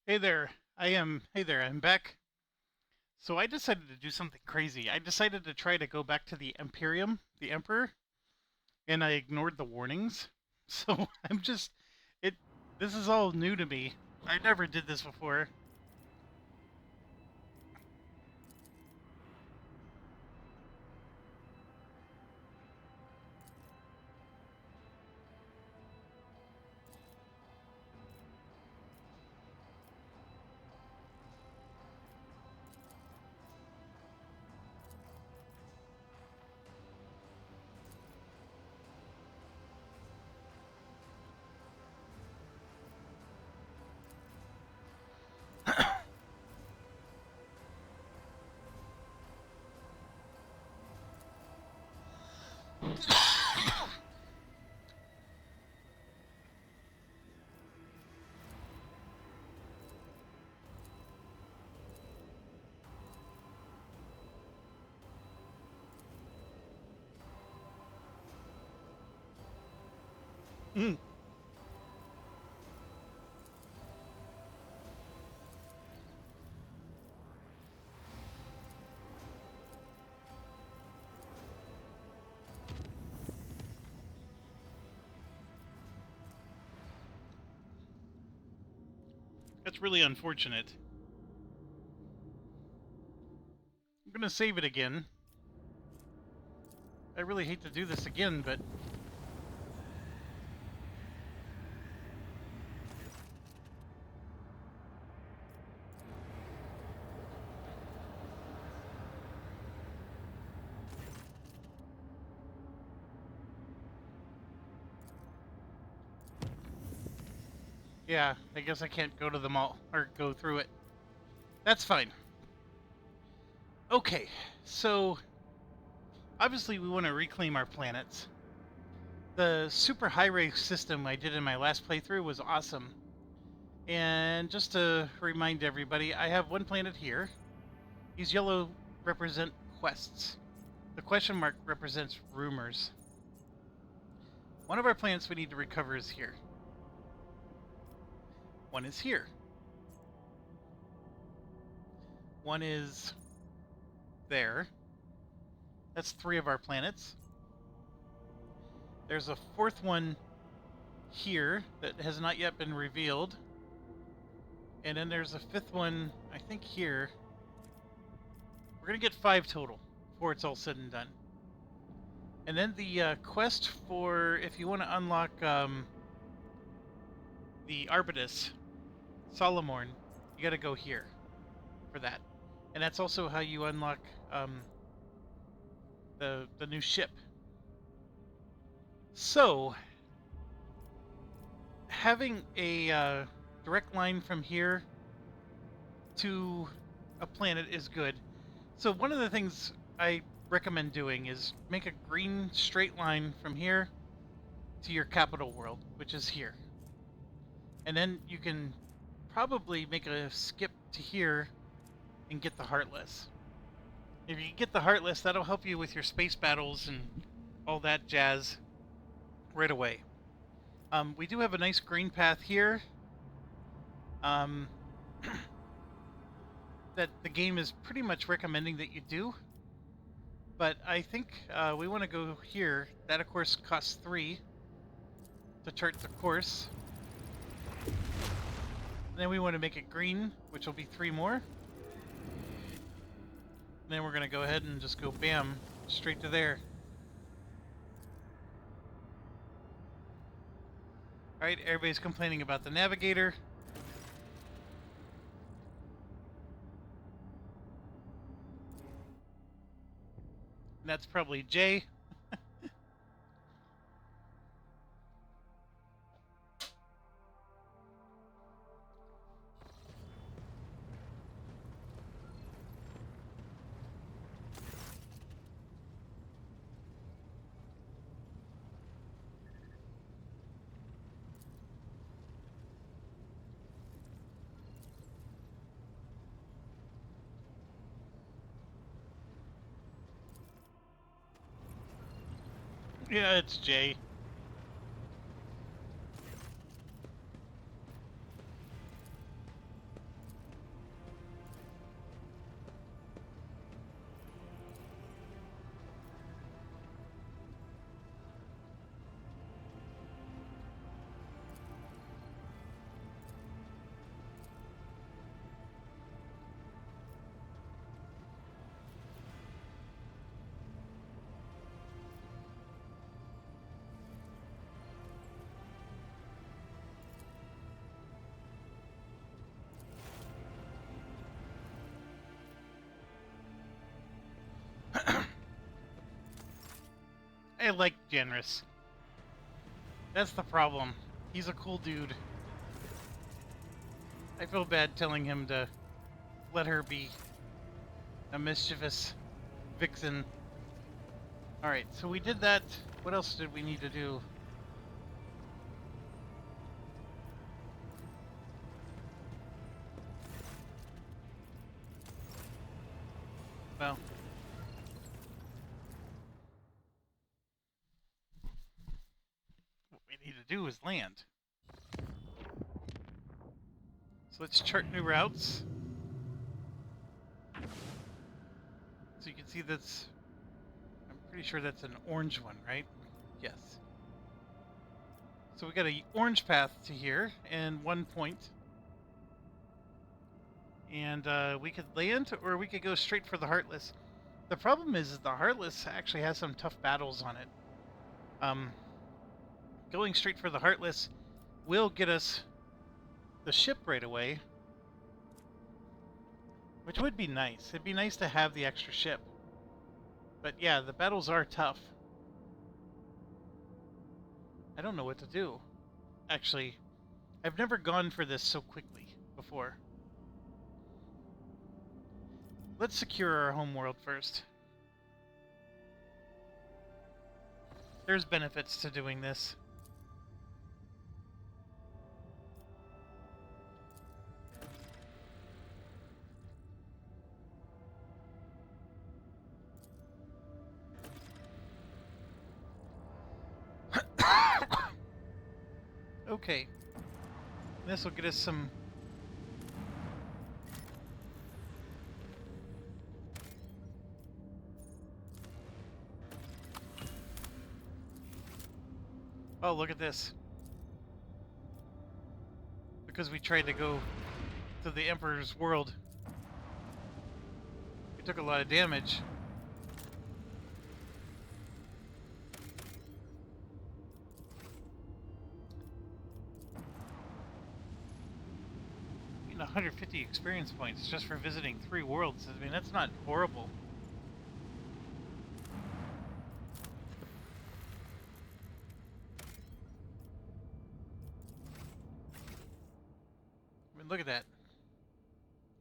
Hey there, Hey there, I'm back. So I decided to do something crazy. I decided to try to go back to the Imperium, the Emperor, and I ignored the warnings. So I'm just, it, this is all new to me. I never did this before. Mm, that's really unfortunate. I'm gonna save it again. I really hate to do this again, but yeah, I guess I can't go to them all, or go through it. That's fine. Okay, so obviously we want to reclaim our planets. The super high ray system I did in my last playthrough was awesome. And just to remind everybody, I have one planet here. These yellow represent quests. The question mark represents rumors. One of our planets we need to recover is here. One is here. One is there. That's three of our planets. There's a fourth one here that has not yet been revealed. And then there's a fifth one, I think, here. We're going to get 5 total before it's all said and done. And then the quest for if you want to unlock the Arbutus, Solomorn, you got to go here for that. And that's also how you unlock the new ship. So, having a direct line from here to a planet is good. So one of the things I recommend doing is make a green straight line from here to your capital world, which is here. And then you can probably make a skip to here and get the Heartless. If you get the Heartless, that'll help you with your space battles and all that jazz right away. We do have a nice green path here um, that the game is pretty much recommending that you do. But I think we want to go here. That, of course, costs 3 to chart the course. And then we want to make it green, which will be 3 more. And then we're going to go ahead and just go bam, straight to there. Alright, everybody's complaining about the navigator. And that's probably Jay. Yeah, it's Jay. I like Janris. That's the problem. He's a cool dude. I feel bad telling him to let her be a mischievous vixen. Alright, so we did that. What else did we need to do? Well, what we need to do is land. So let's chart new routes. So you can see that's... I'm pretty sure that's an orange one, right? Yes. So we got a orange path to here and 1 point. And we could land or we could go straight for the Heartless. The problem is the Heartless actually has some tough battles on it. Going straight for the Heartless will get us the ship right away, which would be nice. It'd be nice to have the extra ship. But yeah, the battles are tough. I don't know what to do. Actually, I've never gone for this so quickly before. Let's secure our homeworld first. There's benefits to doing this. Okay. This will get us some... Oh, look at this. Because we tried to go to the Emperor's world. We took a lot of damage. Getting 150 experience points just for visiting 3 worlds. I mean, that's not horrible. I mean, look at that.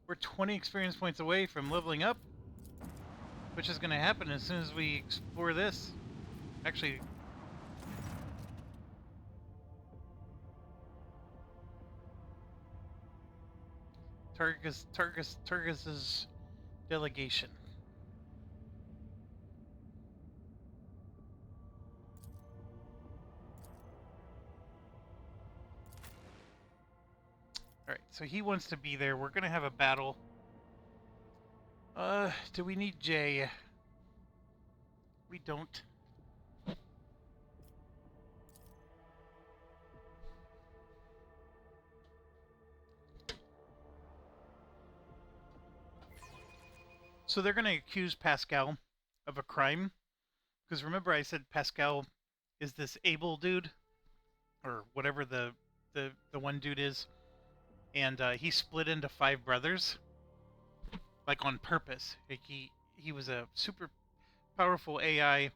We're 20 experience points away from leveling up, which is going to happen as soon as we explore this. Actually, Targus's delegation. Alright, so he wants to be there. We're gonna have a battle. Do we need Jay? We don't. So they're gonna accuse Pascal of a crime. Because remember I said Pascal is this able dude? Or whatever the one dude is. And he split into 5 brothers, like on purpose. Like he was a super powerful AI.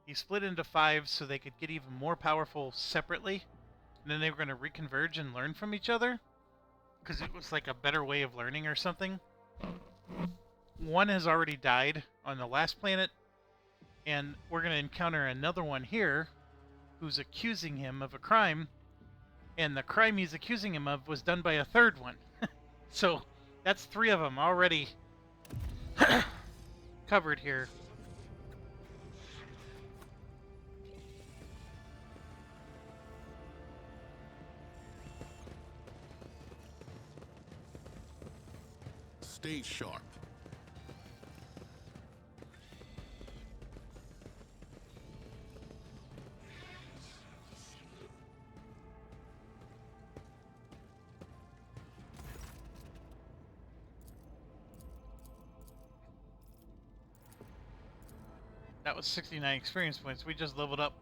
He split into 5 so they could get even more powerful separately, and then they were going to reconverge and learn from each other, because it was like a better way of learning or something. One has already died on the last planet, and we're going to encounter another one here who's accusing him of a crime. And the crime he's accusing him of was done by a 3rd one. So that's 3 of them already covered here. Stay sharp. That was 69 experience points. We just leveled up.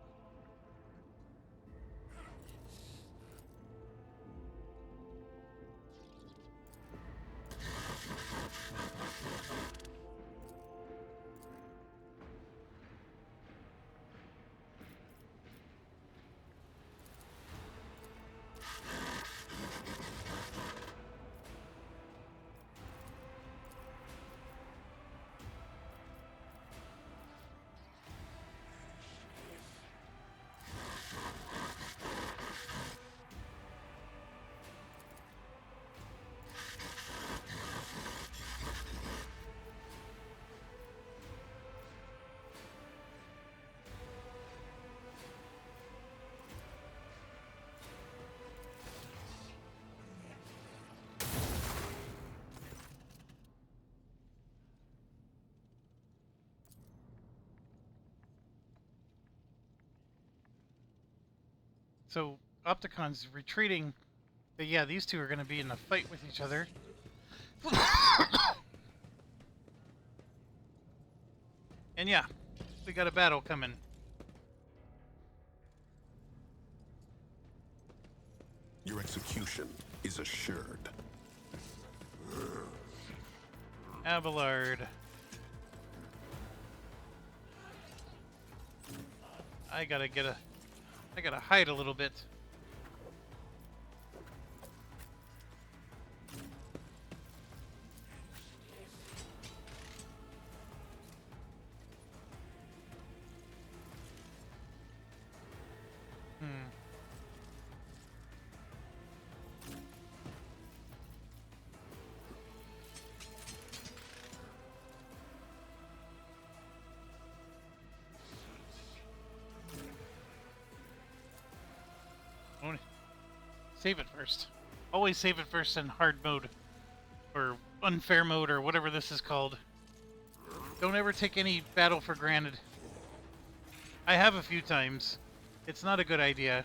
So Opticon's retreating, but yeah, these two are going to be in a fight with each other. And yeah, we got a battle coming. Your execution is assured. Abelard. I gotta hide a little bit. Save it first. Always save it first in hard mode. Or unfair mode, or whatever this is called. Don't ever take any battle for granted. I have a few times. It's not a good idea.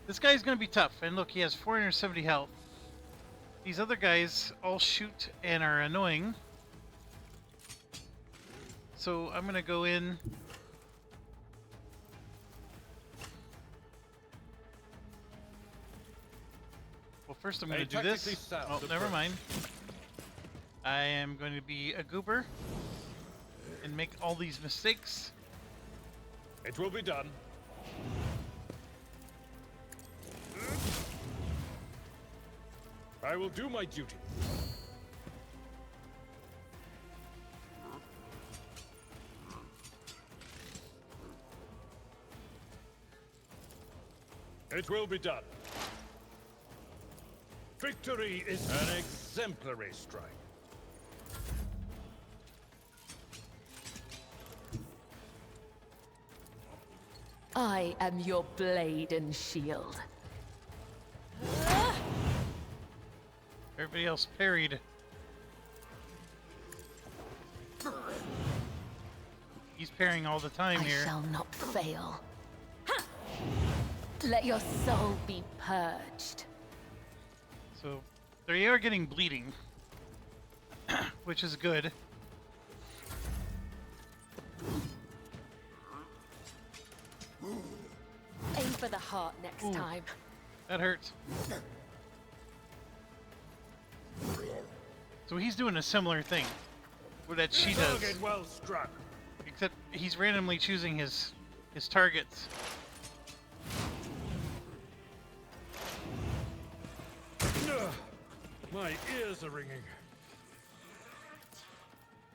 This guy's gonna be tough, and look, he has 470 health. These other guys all shoot and are annoying. So I'm gonna go in. Well, first I'm going to do this. Oh, never mind. I am going to be a goober and make all these mistakes. It will be done. I will do my duty. It will be done. Victory is an exemplary strike. I am your blade and shield. Everybody else parried. He's parrying all the time here. I shall not fail. Let your soul be purged. So they are getting bleeding, which is good. Aim for the heart next time. That hurts. So he's doing a similar thing that she does, Target well struck. except he's randomly choosing his targets. My ears are ringing.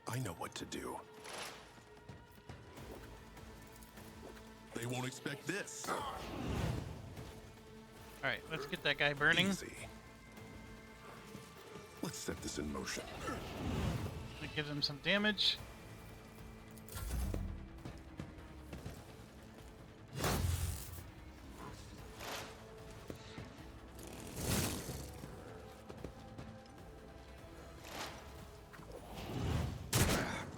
I know what to do. They won't expect this. Alright, let's get that guy burning. Easy. Let's set this in motion. That gives him some damage.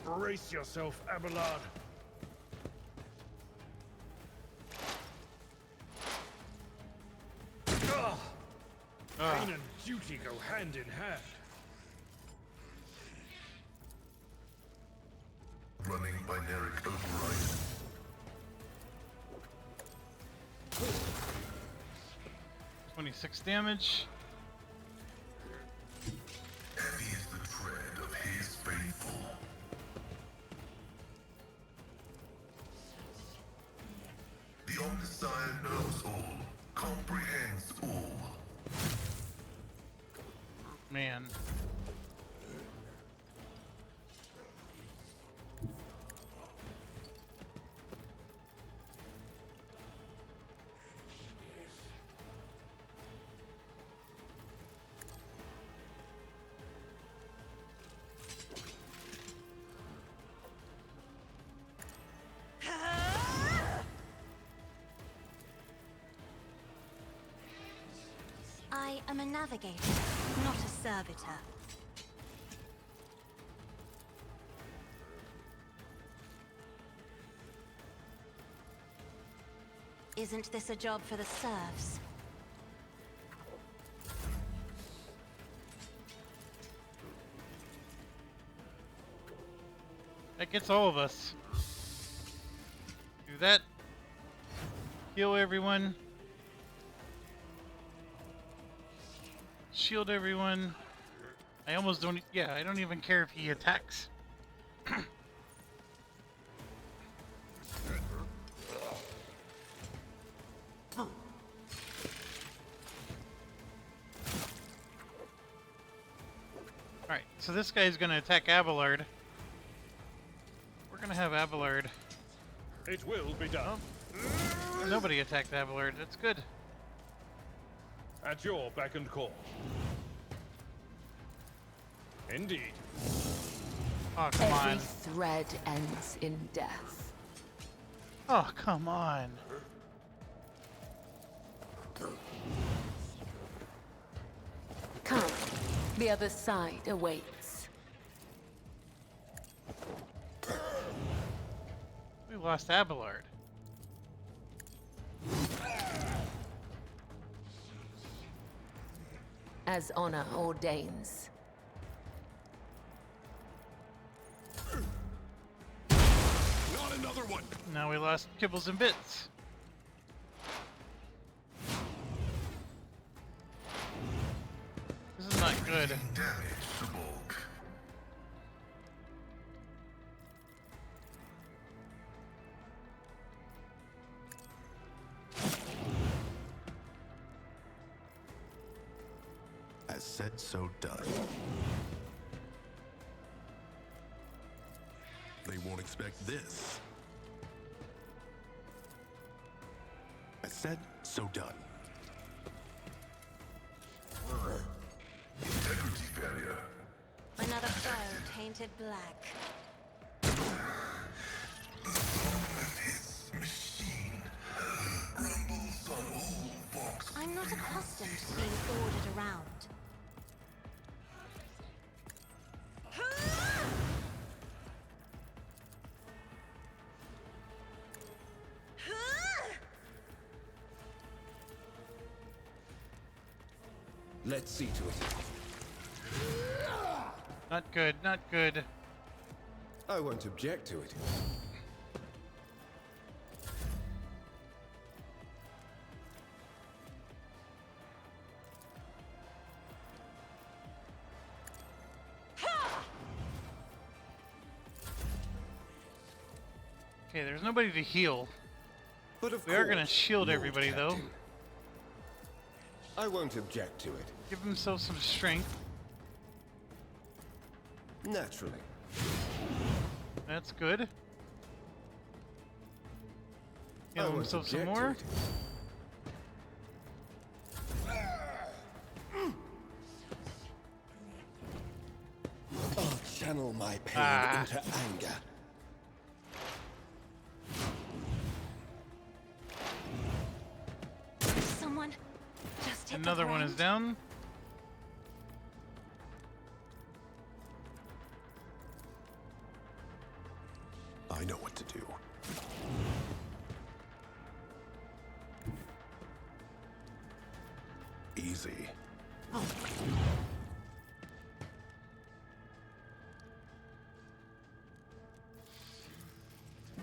Brace yourself, Abelard. Pain and duty go hand in hand. Running binaric override. 26 damage. Heavy is the tread of his faithful. The Omnissiah knows all, comprehends all. Man. I am a navigator, not a servitor. Isn't this a job for the serfs? That gets all of us. Do that. Heal everyone. Shield everyone. I almost don't. Yeah, I don't even care if he attacks. Alright, so this guy's gonna attack Abelard. We're gonna have Abelard. It will be done. Nobody attacked Abelard. That's good. At your beck and call. Indeed. Oh, come Every on. thread ends in death. Oh, come on. Come, the other side awaits. We lost Abelard. As honor ordains. Not another one! Now we lost Kibbles and Bits. This is not good. Damage to bulk. As said, so done. They won't expect this. As said, so done. Integrity failure. Another foe tainted black. His machine rumbles on all Vox. I'm not accustomed to being ordered around. Let's see to it. Not good, not good. I won't object to it. Okay, there's nobody to heal. But of We are gonna course, shield Lord everybody, though. Captain. I won't object to it. Give himself some strength. Naturally. That's good. I Heal won't himself some object to more. it. I'll channel my pain into anger. Someone just hit Another the one is ground. down. I know what to do. Easy.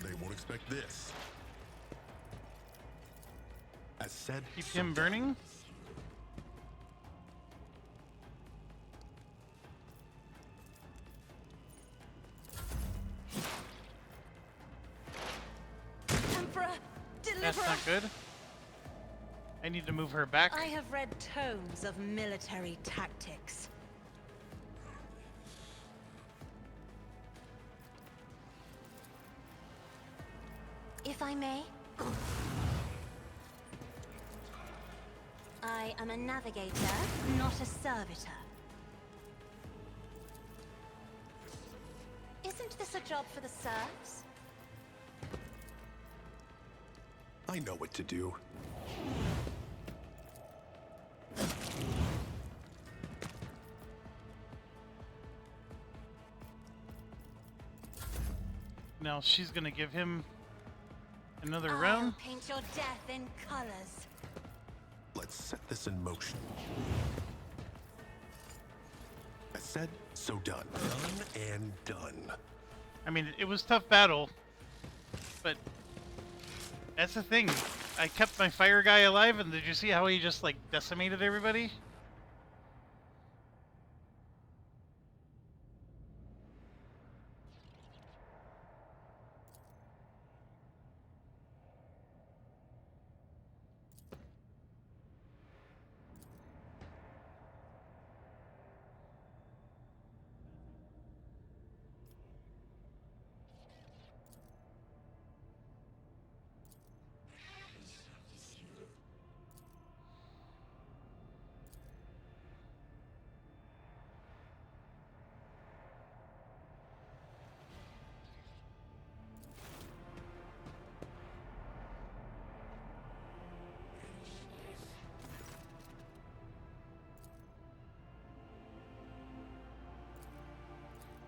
They won't expect this. As said, Keep so him done. burning. Emperor, deliver That's not us. good. I need to move her back. I have read tomes of military tactics. If I may. I am a navigator, not a servitor. Isn't this a job for the serfs? I know what to do. Now she's gonna give him Another I'll round. paint your death in colors. Let's set this in motion. As said, so done. Done and done. I mean, it was tough battle, but that's the thing. I kept my fire guy alive, and did you see how he just, like, decimated everybody?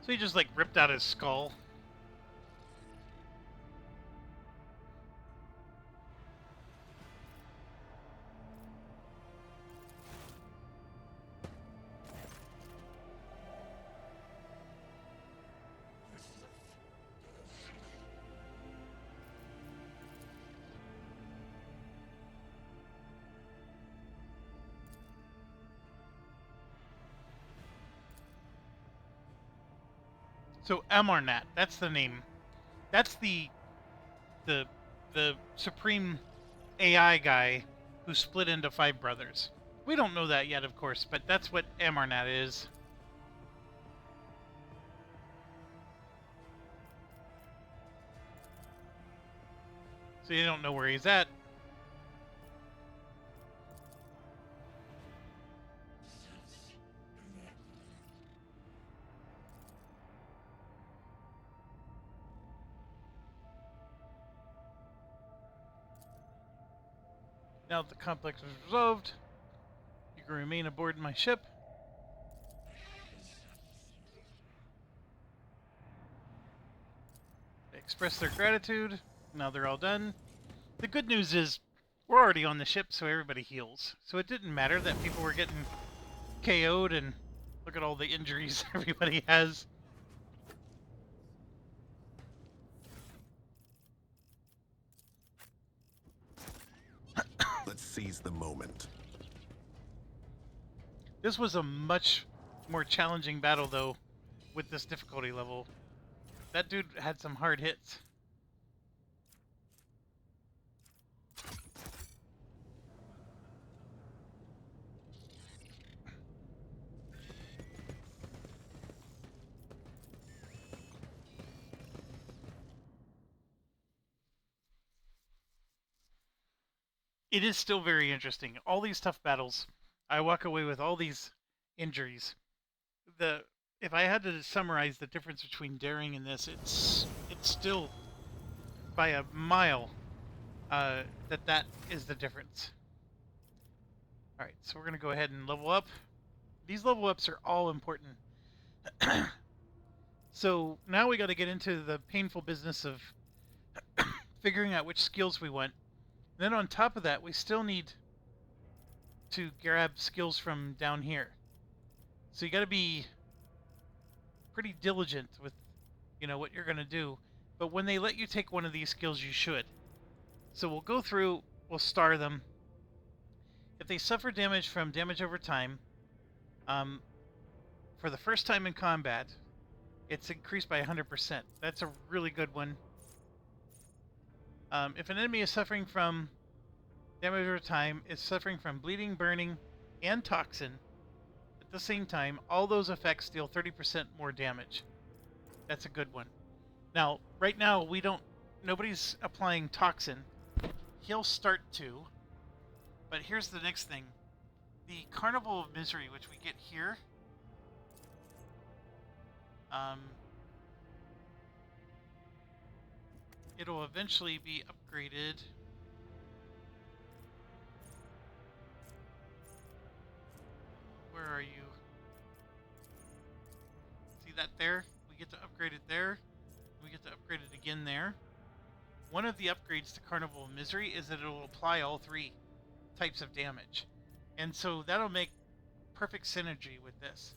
So he just, like, ripped out his skull. So Amarnat, that's the name. That's the supreme AI guy who split into 5 brothers. We don't know that yet, of course, but that's what Amarnat is. So you don't know where he's at. Now that the complex is resolved, you can remain aboard my ship. They express their gratitude. Now they're all done. The good news is we're already on the ship, so everybody heals. So it didn't matter that people were getting KO'd, and look at all the injuries everybody has. Let's seize the moment. This was a much more challenging battle, though, with this difficulty level. That dude had some hard hits. It is still very interesting. All these tough battles, I walk away with all these injuries. If I had to summarize the difference between Daring and this, it's still by a mile that is the difference. All right, so we're gonna go ahead and level up. These level ups are all important. So now we got to get into the painful business of figuring out which skills we want. Then on top of that, we still need to grab skills from down here. So you got to be pretty diligent with, what you're going to do. But when they let you take one of these skills, you should. So we'll go through, we'll star them. If they suffer damage from damage over time, for the first time in combat, it's increased by 100%. That's a really good one. If an enemy is suffering from damage over time, it's suffering from bleeding, burning, and toxin. At the same time, all those effects deal 30% more damage. That's a good one. Now, right now, nobody's applying toxin. He'll start to. But here's the next thing. The Carnival of Misery, which we get here, it'll eventually be upgraded. Where are you? See that there? We get to upgrade it there. We get to upgrade it again there. one of the upgrades to Carnival of Misery is that it'll apply all 3 types of damage. And so that'll make perfect synergy with this.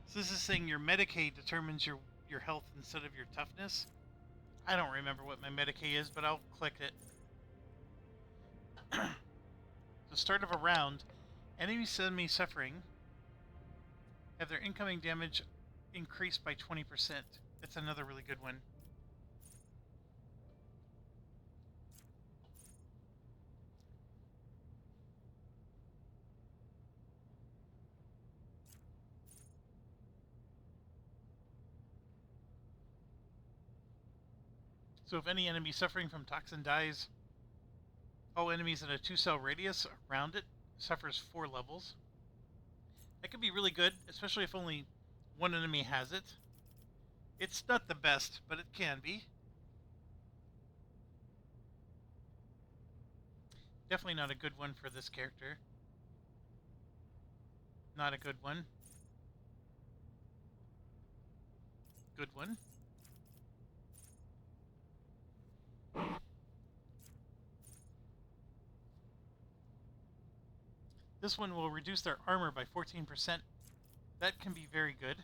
So this is saying your Medicae determines your health instead of your toughness. I don't remember what my Medicae is, but I'll click it. The start of a round, enemies enemy suffering have their incoming damage increased by 20%. That's another really good one. So if any enemy suffering from toxin dies, all enemies in a 2-cell radius around it suffers 4 levels. That could be really good, especially if only one enemy has it. It's not the best, but it can be. Definitely not a good one for this character. Not a good one. Good one. This one will reduce their armor by 14%. That can be very good.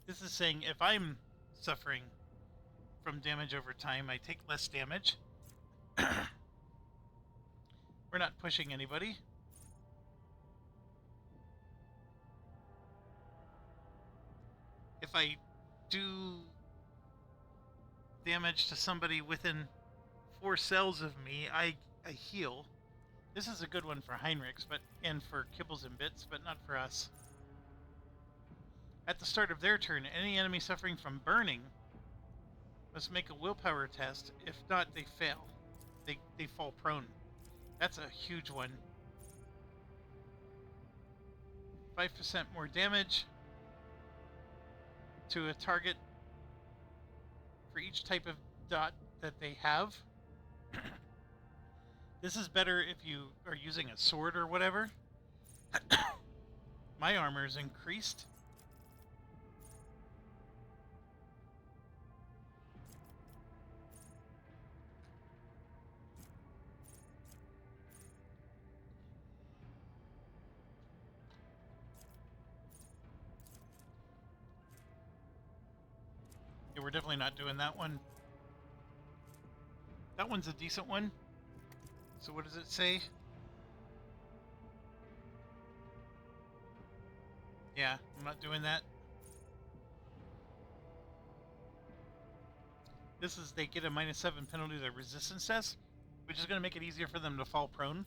This is saying if I'm suffering from damage over time, I take less damage. We're not pushing anybody. If I do damage to somebody within 4 cells of me, I heal. This is a good one for Heinrichs, and for Kibbles and Bits, but not for us. At the start of their turn, any enemy suffering from burning must make a willpower test. If not, they fail. They fall prone. That's a huge one. 5% more damage to a target for each type of dot that they have. This is better if you are using a sword or whatever. My armor is increased. Yeah, we're definitely not doing that one. That one's a decent one. So what does it say? Yeah, I'm not doing that. This is, they get a -7 penalty to their resistance test, which is going to make it easier for them to fall prone.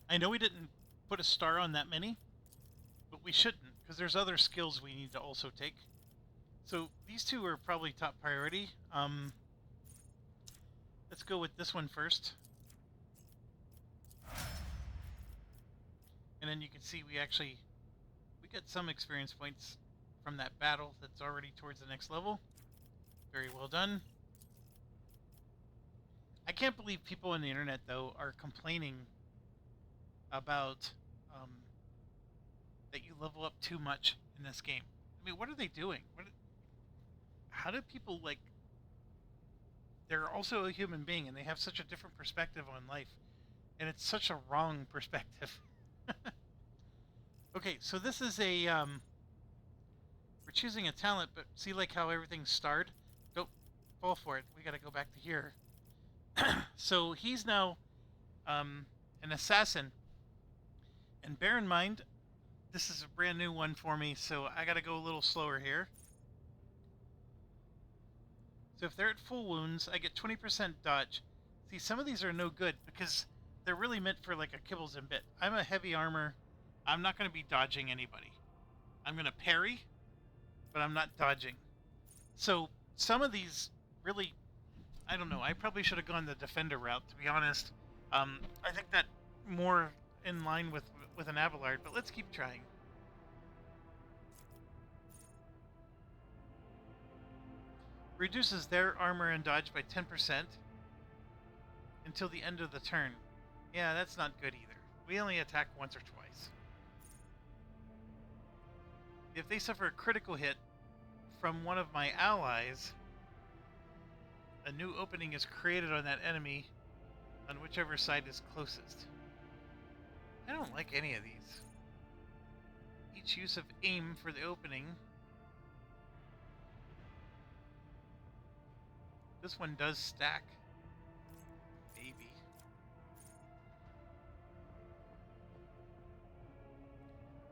I know we didn't put a star on that many, but we shouldn't, because there's other skills we need to also take. So these two are probably top priority. Let's go with this one first. And then you can see we got some experience points from that battle that's already towards the next level. Very well done. I can't believe people on the internet, though, are complaining about that you level up too much in this game. I mean, what are they doing? How do people, like... They're also a human being, and they have such a different perspective on life. And it's such a wrong perspective. Okay, so this is a... we're choosing a talent, but see, like, how everything's starred? Don't fall for it. We gotta go back to here. So he's now an assassin. And bear in mind, this is a brand new one for me, so I gotta go a little slower here. So if they're at full wounds, I get 20% dodge. See, some of these are no good because they're really meant for like a Kibbles and Bit. I'm a heavy armor. I'm not going to be dodging anybody. I'm going to parry, but I'm not dodging. So some of these really, I don't know. I probably should have gone the defender route, to be honest. I think that more in line with an Abelard, but let's keep trying. Reduces their armor and dodge by 10% until the end of the turn. Yeah, that's not good either. We only attack once or twice. If they suffer a critical hit from one of my allies, a new opening is created on that enemy on whichever side is closest. I don't like any of these. Each use of aim for the opening. This one does stack. Maybe.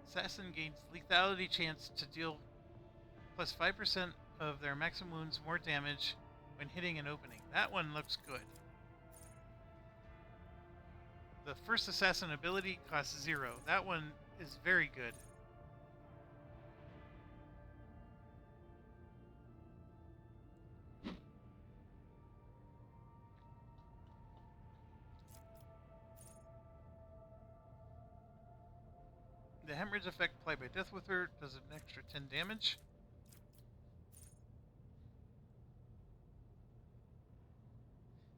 Assassin gains lethality chance to deal plus 5% of their maximum wounds more damage when hitting an opening. That one looks good. The first assassin ability costs 0. That one is very good. The hemorrhage effect applied by Death Wither does an extra 10 damage.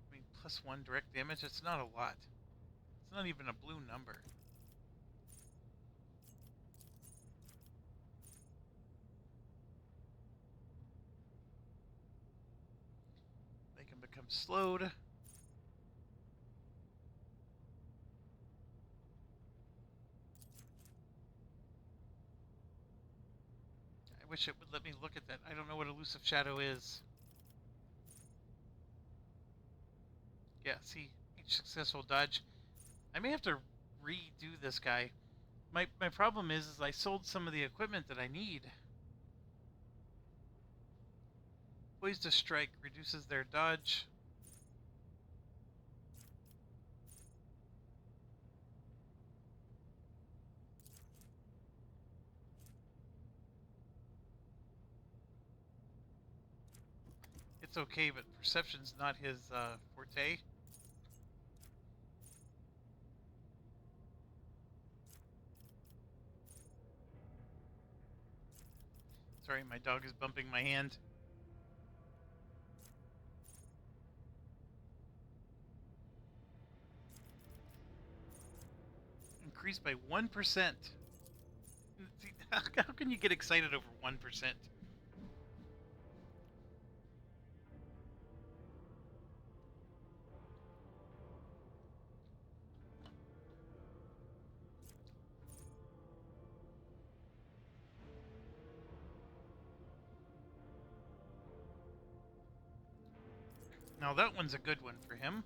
I mean, plus 1 direct damage, it's not a lot. It's not even a blue number. They can become slowed. I wish it would let me look at that. I don't know what Elusive Shadow is. Yeah, see, each successful dodge. I may have to redo this guy. My problem is I sold some of the equipment that I need. Poised to Strike reduces their dodge. It's okay, but Perception's not his forte. Sorry, my dog is bumping my hand. Increased by 1%. How can you get excited over 1%? Now that one's a good one for him.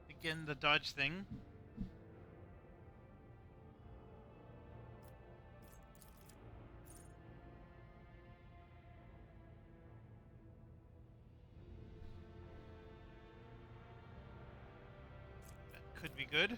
Again, the dodge thing. That could be good.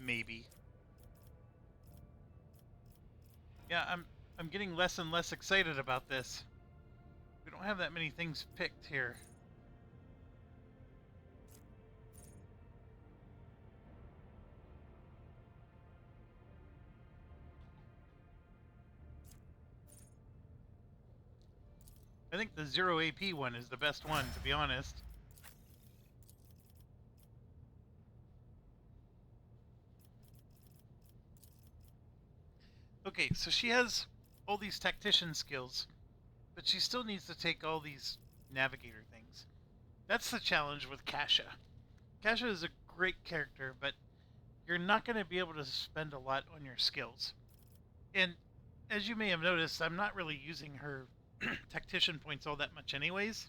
Maybe. Yeah, I'm getting less and less excited about this. We don't have that many things picked here. I think the 0 AP one is the best one, to be honest. Okay, so she has all these tactician skills, but she still needs to take all these navigator things. That's the challenge with Kasha. Kasha is a great character, but you're not going to be able to spend a lot on your skills. And as you may have noticed, I'm not really using her tactician points all that much anyways.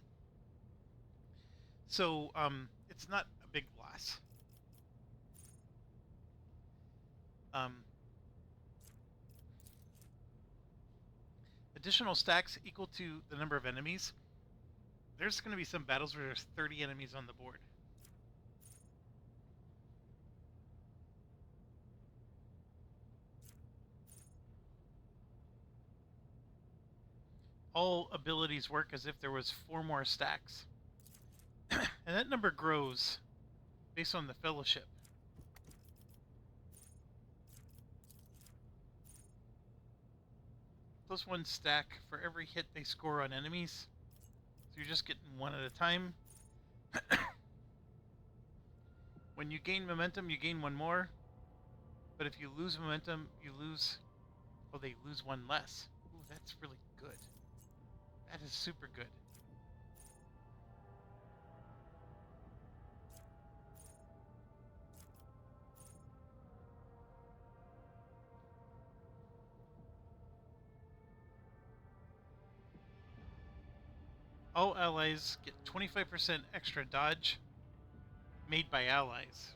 So, it's not a big loss. additional stacks equal to the number of enemies. There's going to be some battles where there's 30 enemies on the board. All abilities work as if there was 4 more stacks. And that number grows based on the fellowship. Plus 1 stack for every hit they score on enemies. So you're just getting 1 at a time. When you gain momentum, you gain 1 more. But if you lose momentum, you lose... well, they lose 1 less. Ooh, that's really good. That is super good. All allies get 25% extra dodge made by allies.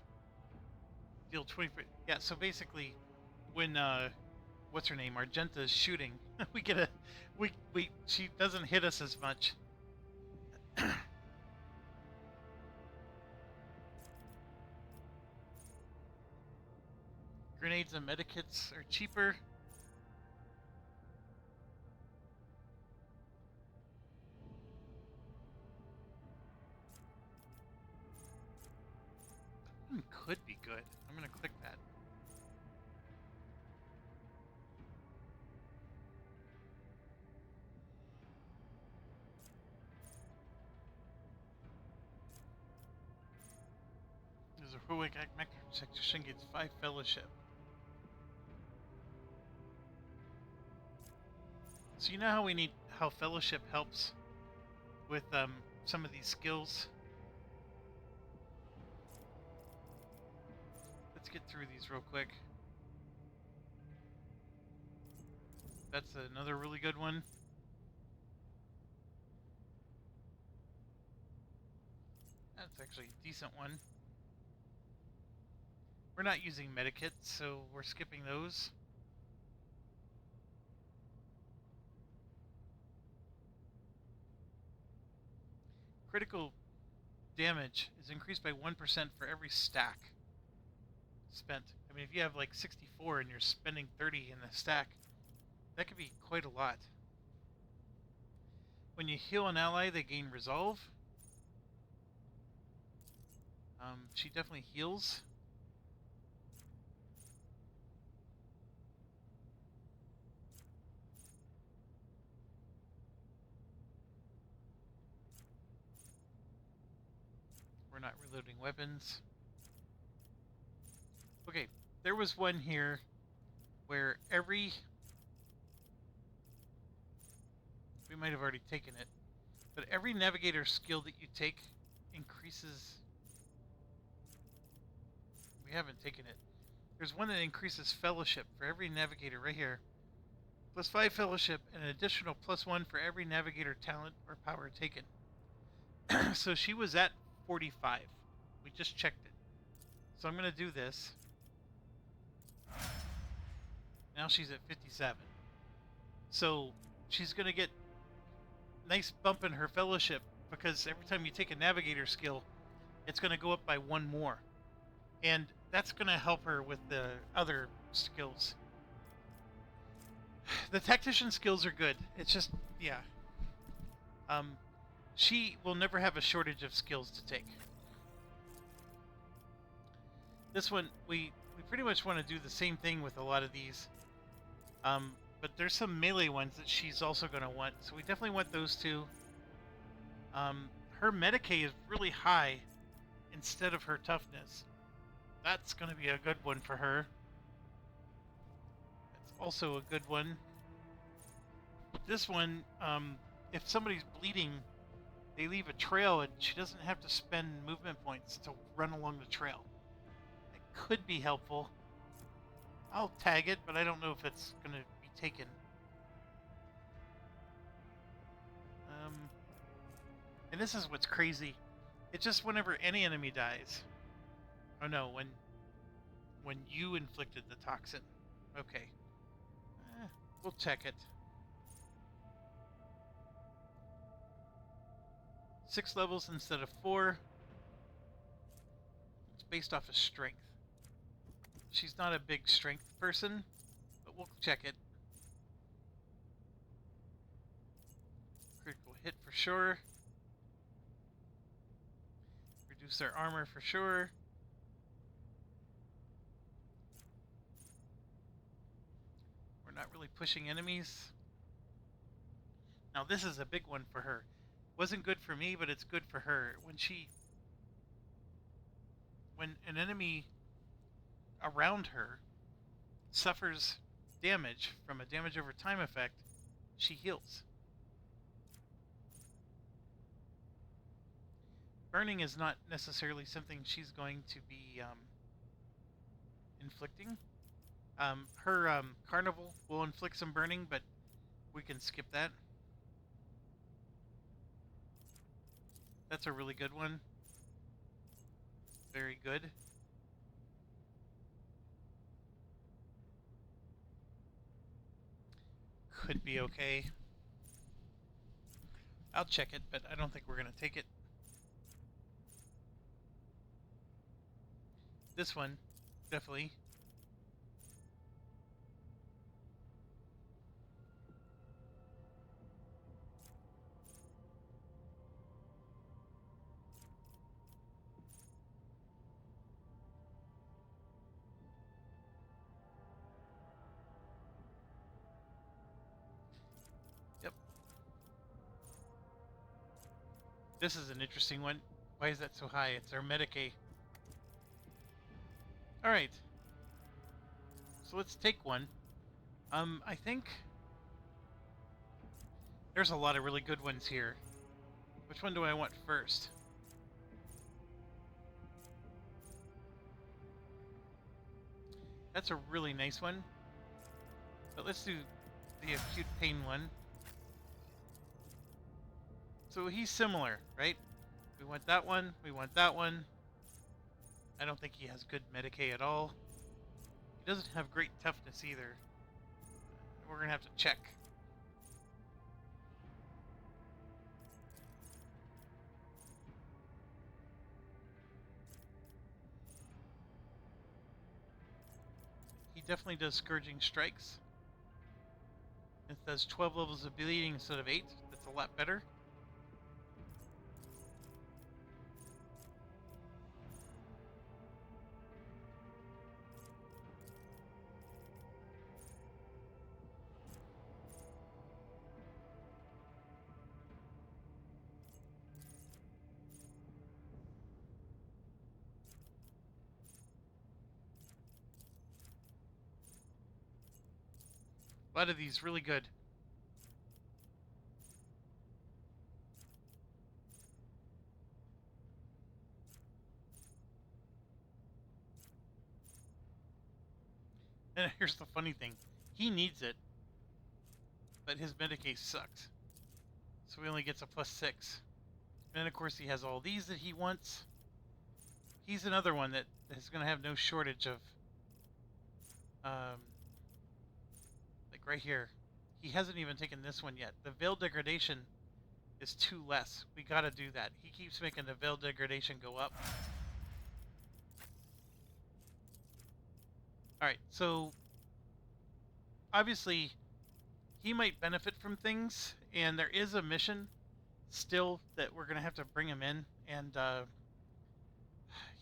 Deal 20%. Yeah, so basically, when what's her name, Argenta is shooting, we get a she doesn't hit us as much. Grenades and medikits are cheaper. Could be good. I'm gonna click that. There's a heroic act section gets 5 fellowship. So you know how how fellowship helps with some of these skills. Let's get through these real quick. That's another really good one. That's actually a decent one. We're not using medikits, so we're skipping those. Critical damage is increased by 1% for every stack spent. I mean, if you have like 64 and you're spending 30 in the stack, that could be quite a lot. When you heal an ally, they gain resolve. She definitely heals. We're not reloading weapons. Okay, there was one here where we might have already taken it, but every navigator skill that you take increases. We haven't taken it. There's one that increases fellowship for every navigator right here. Plus 5 fellowship and an additional +1 for every navigator talent or power taken. So she was at 45. We just checked it. So I'm going to do this. Now she's at 57. So she's going to get nice bump in her fellowship because every time you take a navigator skill, it's going to go up by 1 more. And that's going to help her with the other skills. The tactician skills are good. It's just, yeah. She will never have a shortage of skills to take. This one, we pretty much want to do the same thing with a lot of these. But there's some melee ones that she's also going to want. So we definitely want those two. Her Medicae is really high instead of her toughness. That's going to be a good one for her. It's also a good one. This one, if somebody's bleeding, they leave a trail and she doesn't have to spend movement points to run along the trail. It could be helpful. I'll tag it, but I don't know if it's going to be taken. And this is what's crazy. It's just whenever any enemy dies. Oh no, when you inflicted the toxin. Okay. We'll check it. 6 levels instead of 4. It's based off of strength. She's not a big strength person, but we'll check it. Critical hit for sure. Reduce their armor for sure. We're not really pushing enemies. Now this is a big one for her. Wasn't good for me, but it's good for her. When an enemy around her suffers damage from a damage over time effect, she heals. Burning is not necessarily something she's going to be inflicting. Her carnival will inflict some burning, but we can skip that. That's a really good one. Very good. Could be okay. I'll check it, but I don't think we're going to take it. This one, definitely. Yep. This is an interesting one. Why is that so high? It's our Medicae. Alright. So let's take one. I think there's a lot of really good ones here. Which one do I want first? That's a really nice one. But let's do the acute pain one. So he's similar, right? We want that one, we want that one. I don't think he has good Medicae at all. He doesn't have great toughness either. We're gonna have to check. He definitely does Scourging Strikes. It does 12 levels of bleeding instead of 8. That's a lot better. A lot of these really good. And here's the funny thing. He needs it, but his Medicae sucks. So he only gets a +6. And then of course he has all these that he wants. He's another one that is going to have no shortage of right here. He hasn't even taken this one yet. The Veil Degradation is 2 less. We gotta do that. He keeps making the Veil Degradation go up. Alright, so obviously he might benefit from things, and there is a mission still that we're gonna have to bring him in, and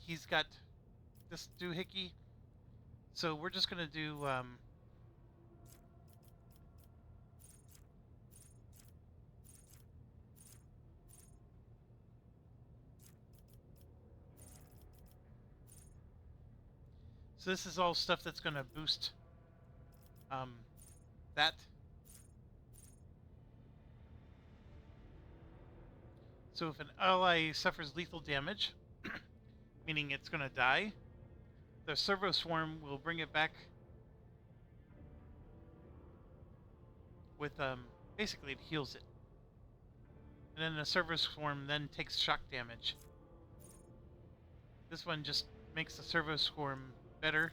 he's got this doohickey. So we're just gonna do so this is all stuff that's going to boost that. So if an ally suffers lethal damage, meaning it's going to die, the Servo Swarm will bring it back with, basically it heals it. And then the Servo Swarm then takes shock damage. This one just makes the Servo Swarm better.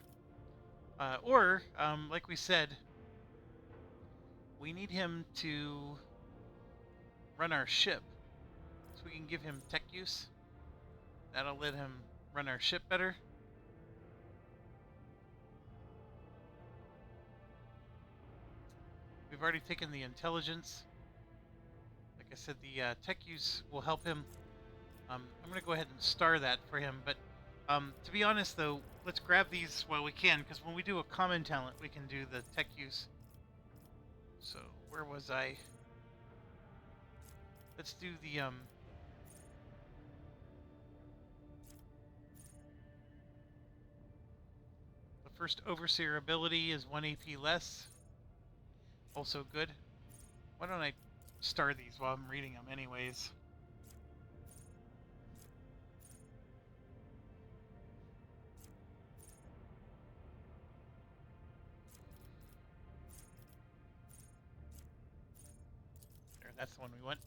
Like we said, we need him to run our ship. So So we can give him tech use. That'll let him run our ship better. We've already taken the intelligence. Like I said, the tech use will help him. I'm going to go ahead and star that for him. But to be honest, though, let's grab these while we can, because when we do a common talent, we can do the tech use. So where was I? Let's do the first Overseer ability is 1 AP less. Also good. Why don't I star these while I'm reading them anyways? There, that's the one we want.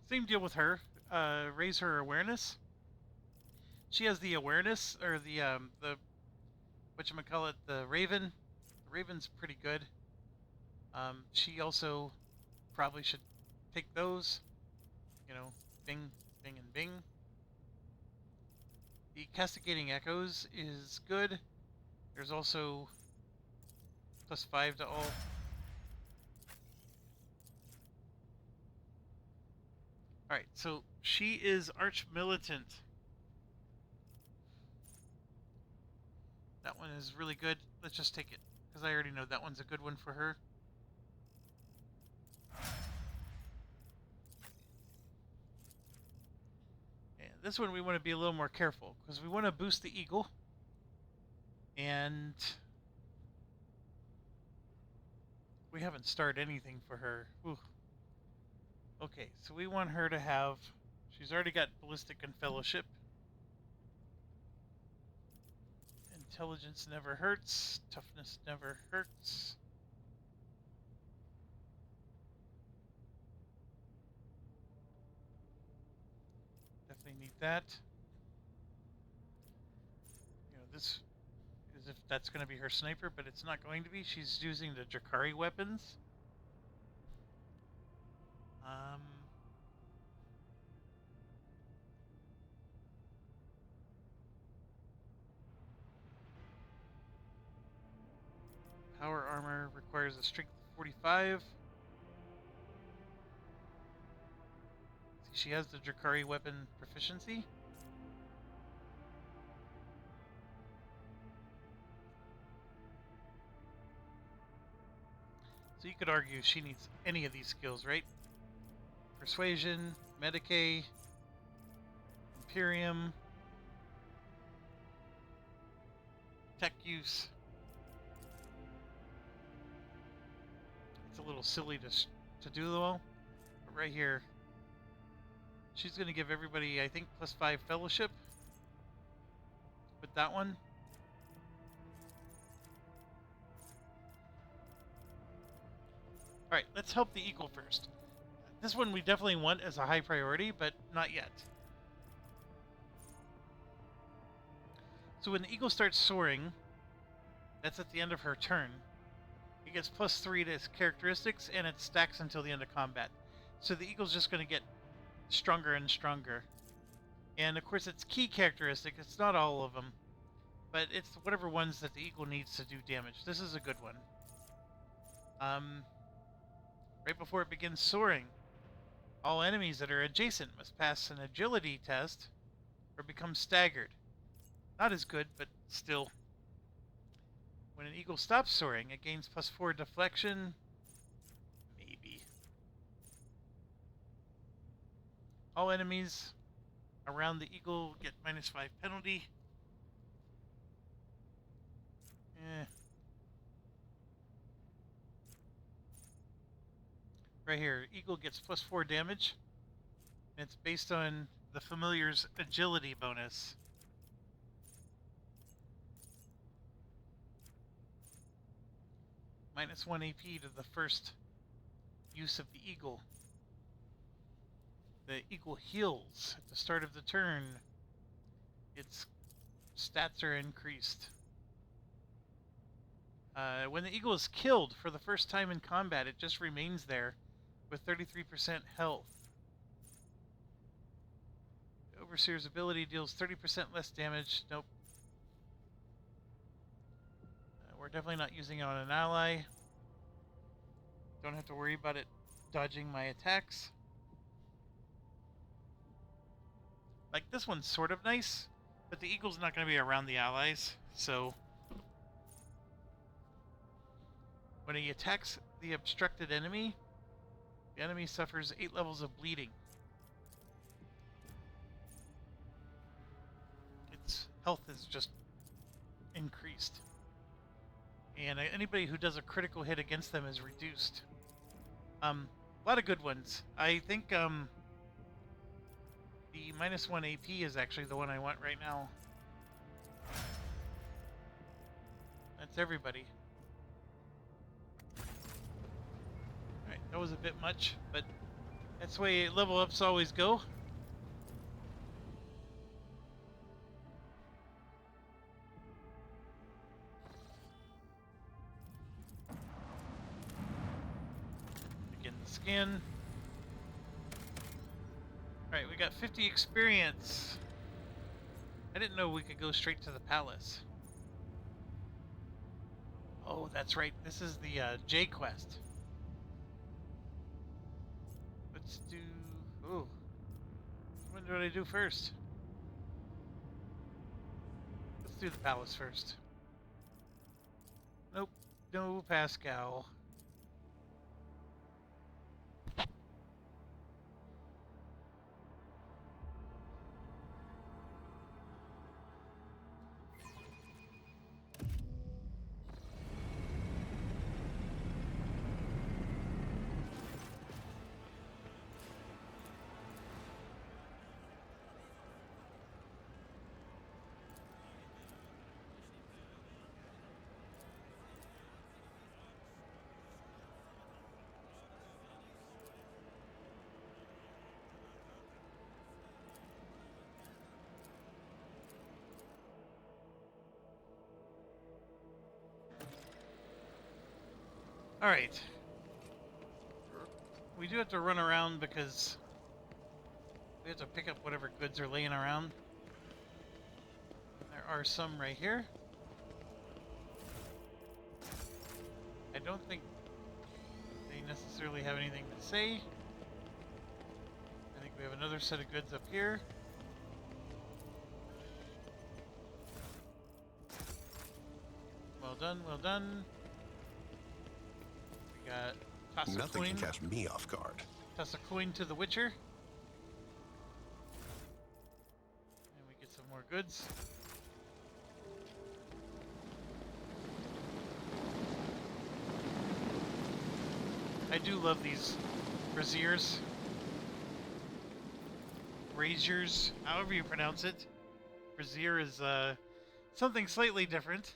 Same deal with her. Raise her awareness. She has the awareness, or the whatchamacallit, the Raven. The Raven's pretty good. She also probably should take those. You know, Bing, Bing, and Bing. The Castigating Echoes is good. There's also +5 to all. Alright, so she is Arch Militant. That one is really good. Let's just take it, because I already know that one's a good one for her. And this one we want to be a little more careful, because we want to boost the Eagle. And we haven't started anything for her. Ooh. Okay, so we want her to have... She's already got Ballistic and Fellowship. Intelligence never hurts. Toughness never hurts. Definitely need that. You know, this is if that's going to be her sniper, but it's not going to be. She's using the Drakari weapons. Power armor requires a strength of 45. See, she has the Drakari weapon proficiency. So you could argue she needs any of these skills, right? Persuasion, Medicae, Imperium, tech use. It's a little silly to do them all, but right here, she's going to give everybody, I think, +5 fellowship with that one. Alright, let's help the Eagle first. This one we definitely want as a high priority, but not yet. So when the Eagle starts soaring, that's at the end of her turn. It gets +3 to its characteristics, and it stacks until the end of combat. So the Eagle's just going to get stronger and stronger. And of course its key characteristic, it's not all of them, but it's whatever ones that the Eagle needs to do damage. This is a good one. Right before it begins soaring, all enemies that are adjacent must pass an agility test or become staggered. Not as good, but still. When an Eagle stops soaring, it gains +4 deflection. Maybe. All enemies around the Eagle get -5 penalty. Right here, Eagle gets +4 damage. And it's based on the familiar's agility bonus. -1 AP to the first use of the Eagle. The Eagle heals at the start of the turn. Its stats are increased. When the eagle is killed for the first time in combat, it just remains there with 33% health. Overseer's ability deals 30% less damage. Nope. We're definitely not using it on an ally. Don't have to worry about it dodging my attacks. Like, this one's sort of nice, but the eagle's not going to be around the allies, so when he attacks the obstructed enemy, the enemy suffers 8 levels of bleeding. Its health is just increased. And anybody who does a critical hit against them is reduced. A lot of good ones. I think the -1 AP is actually the one I want right now. That's everybody. Alright, that was a bit much, but that's the way level ups always go. Begin the scan. Alright, we got 50 experience. I didn't know we could go straight to the palace. Oh, that's right. This is the J quest. Let's do... Oh. What do I do first? Let's do the palace first. Nope. No Pascal. Alright. We do have to run around because we have to pick up whatever goods are laying around. There are some right here. I don't think they necessarily have anything to say. I think we have another set of goods up here. Well done, well done. We got toss a Nothing coin. can catch me off guard. Toss a coin to the Witcher. And we get some more goods. I do love these braziers. Braziers, however you pronounce it. Brazier is something slightly different.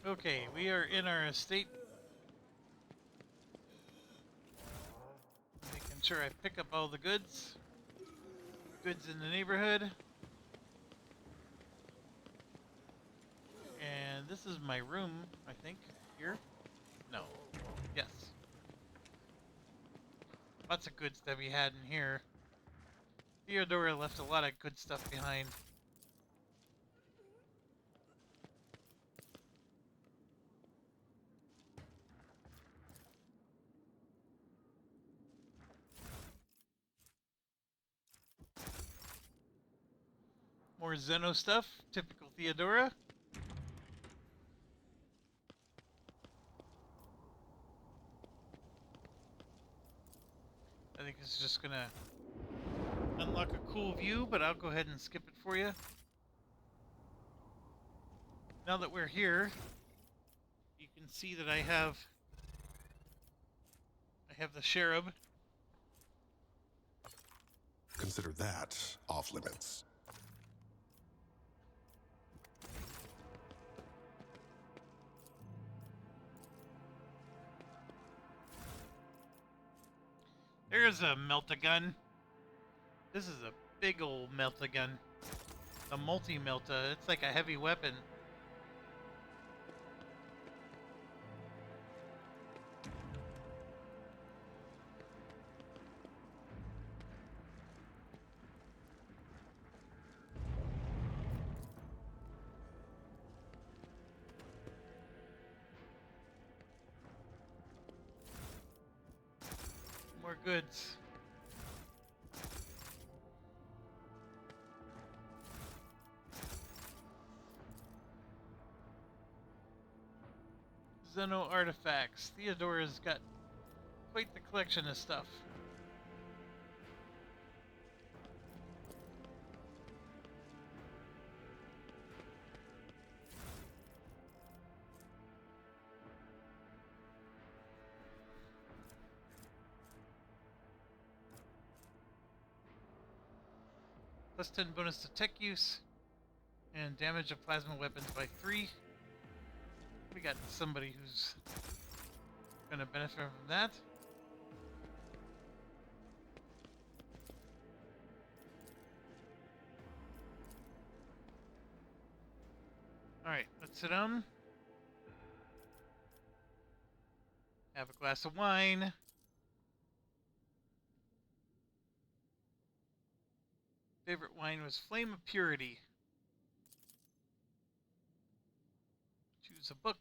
Okay, we are in our estate. Making sure I pick up all the goods. Goods in the neighborhood. And this is my room, I think. Here? No. Yes. Lots of goods that we had in here. Theodora left a lot of good stuff behind. More Zeno stuff, typical Theodora. I think it's just gonna unlock a cool view, but I'll go ahead and skip it for you. Now that we're here, you can see that I have the Cherub. Consider that off limits. There's a melt-a-gun. This is a big old melt-a-gun. A multi-melta. It's like a heavy weapon. More goods. Xeno artifacts. Theodora's got quite the collection of stuff. Plus 10 bonus to tech use, and damage of plasma weapons by 3. We got somebody who's gonna benefit from that. Alright, let's sit down. Have a glass of wine. Favorite wine was Flame of Purity. Choose a book.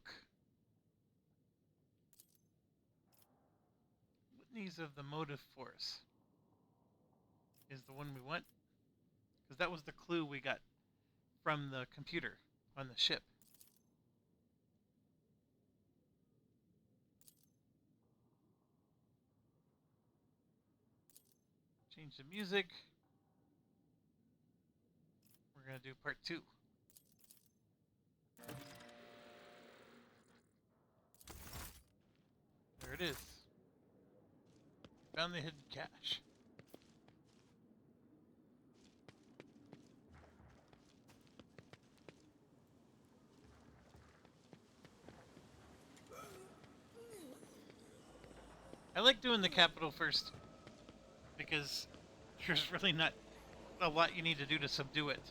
Litanies of the Motive Force is the one we want, because that was the clue we got from the computer on the ship. Change the music. We're going to do part 2. There it is. Found the hidden cache. I like doing the capital first, because there's really not a lot you need to do to subdue it.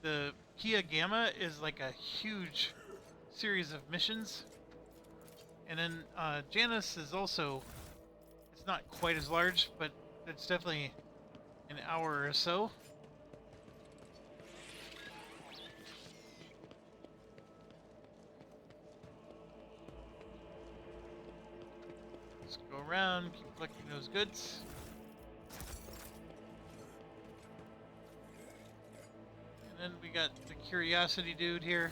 The Kia Gamma is like a huge series of missions. And then Janus is also, it's not quite as large, but it's definitely an hour or so. Let's go around, keep collecting those goods. And then we got the Curiosity dude here.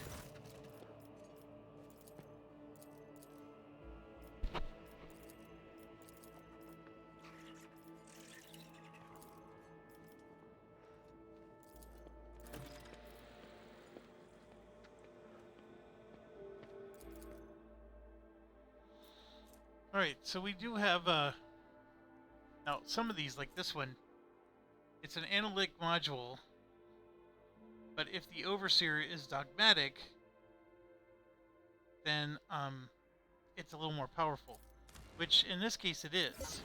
Alright, so we do have, now some of these, like this one, it's an analytic module, but if the Overseer is dogmatic, then, it's a little more powerful, which in this case it is.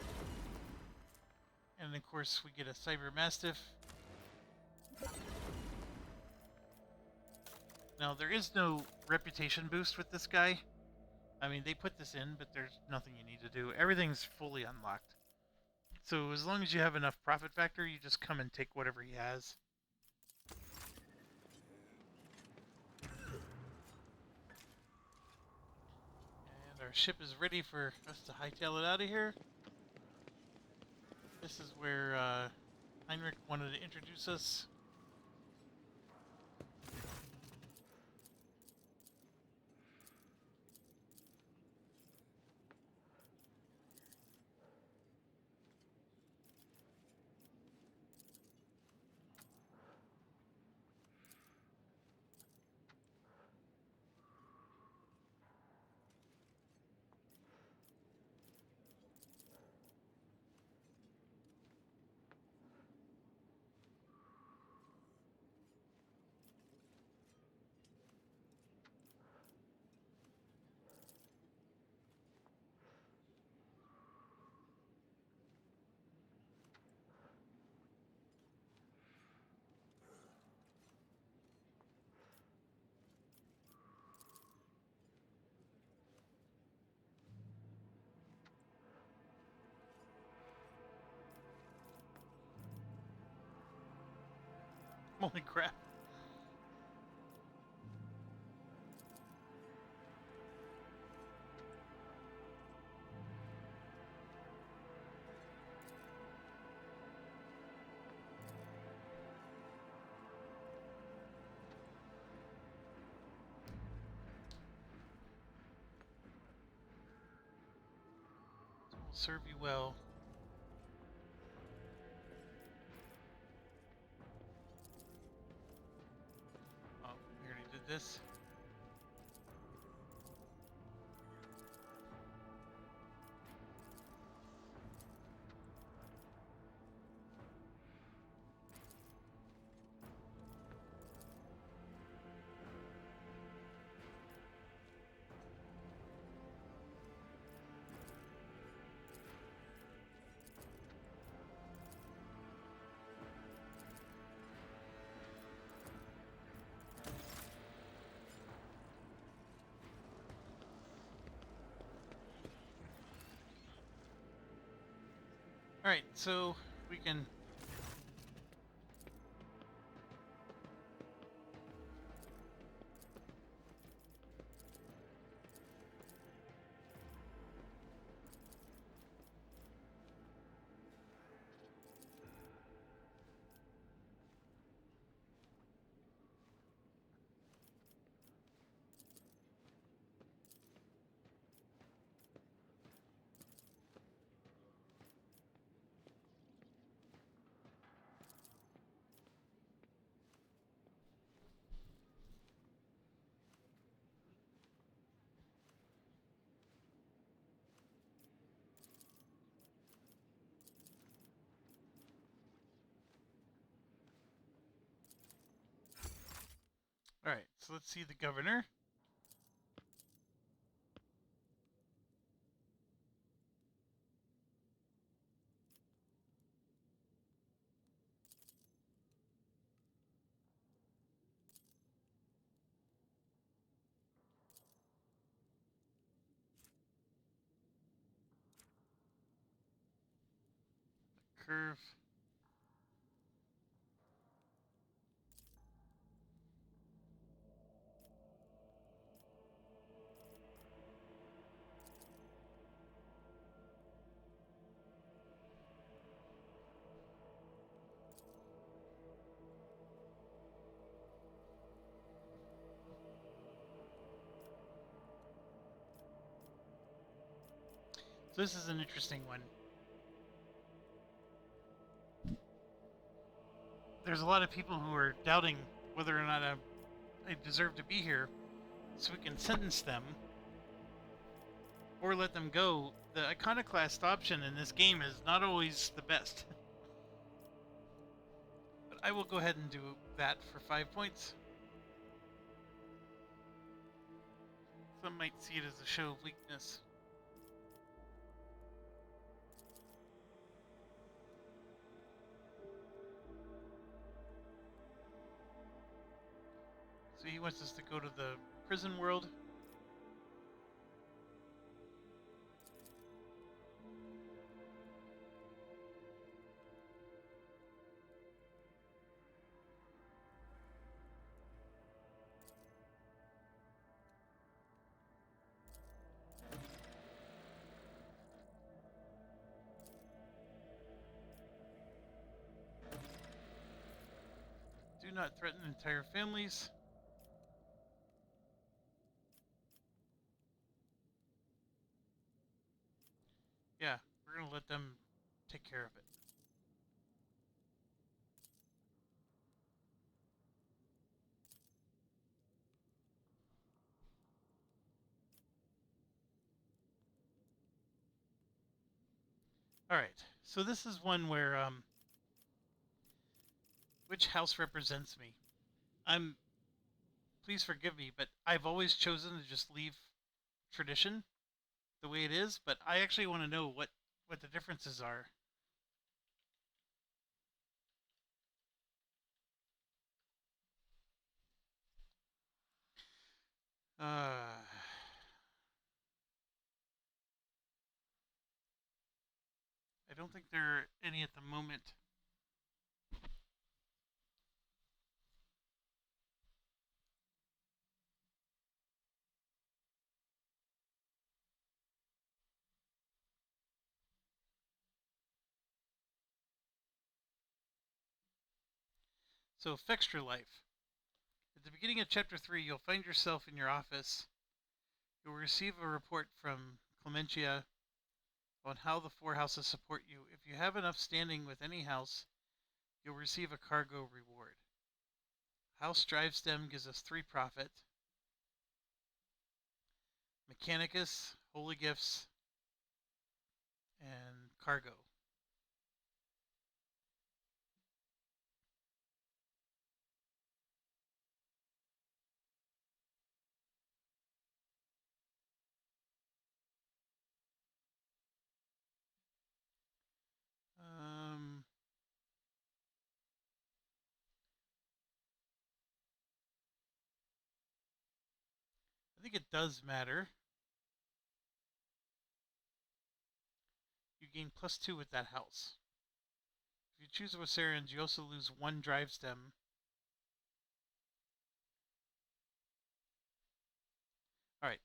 And of course we get a Cyber Mastiff. Now there is no reputation boost with this guy. I mean, they put this in, but there's nothing you need to do. Everything's fully unlocked. So as long as you have enough profit factor, you just come and take whatever he has. And our ship is ready for us to hightail it out of here. This is where Heinrich wanted to introduce us. Holy crap. This will serve you well. Oh, we already did this. Alright, so we can... Alright, so let's see the governor. Curve. So this is an interesting one. There's a lot of people who are doubting whether or not I deserve to be here, so we can sentence them or let them go. The iconoclast option in this game is not always the best. But I will go ahead and do that for 5 points. Some might see it as a show of weakness. So he wants us to go to the prison world. Do not threaten entire families. Yeah, we're gonna let them take care of it. Alright, so this is one where, which house represents me? Please forgive me, but I've always chosen to just leave tradition the way it is, but I actually want to know what the differences are. I don't think there are any at the moment. So, Fextra Life. At the beginning of Chapter 3, you'll find yourself in your office. You'll receive a report from Clementia on how the four houses support you. If you have enough standing with any house, you'll receive a cargo reward. House Drivestem gives us 3 profit. Mechanicus, Holy Gifts, and Cargo. I think it does matter. You gain +2 with that house. If you choose Wasarians, you also lose 1 drive stem. Alright.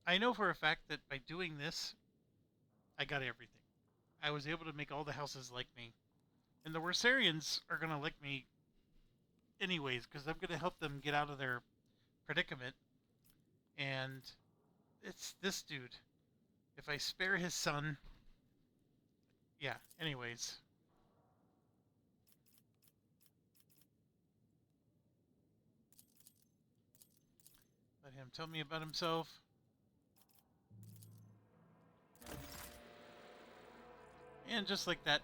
I know for a fact that by doing this, I got everything. I was able to make all the houses like me. And the Wasarians are going to like me anyways, because I'm going to help them get out of their predicament. And it's this dude. If I spare his son... Yeah, anyways. Let him tell me about himself. And just like that,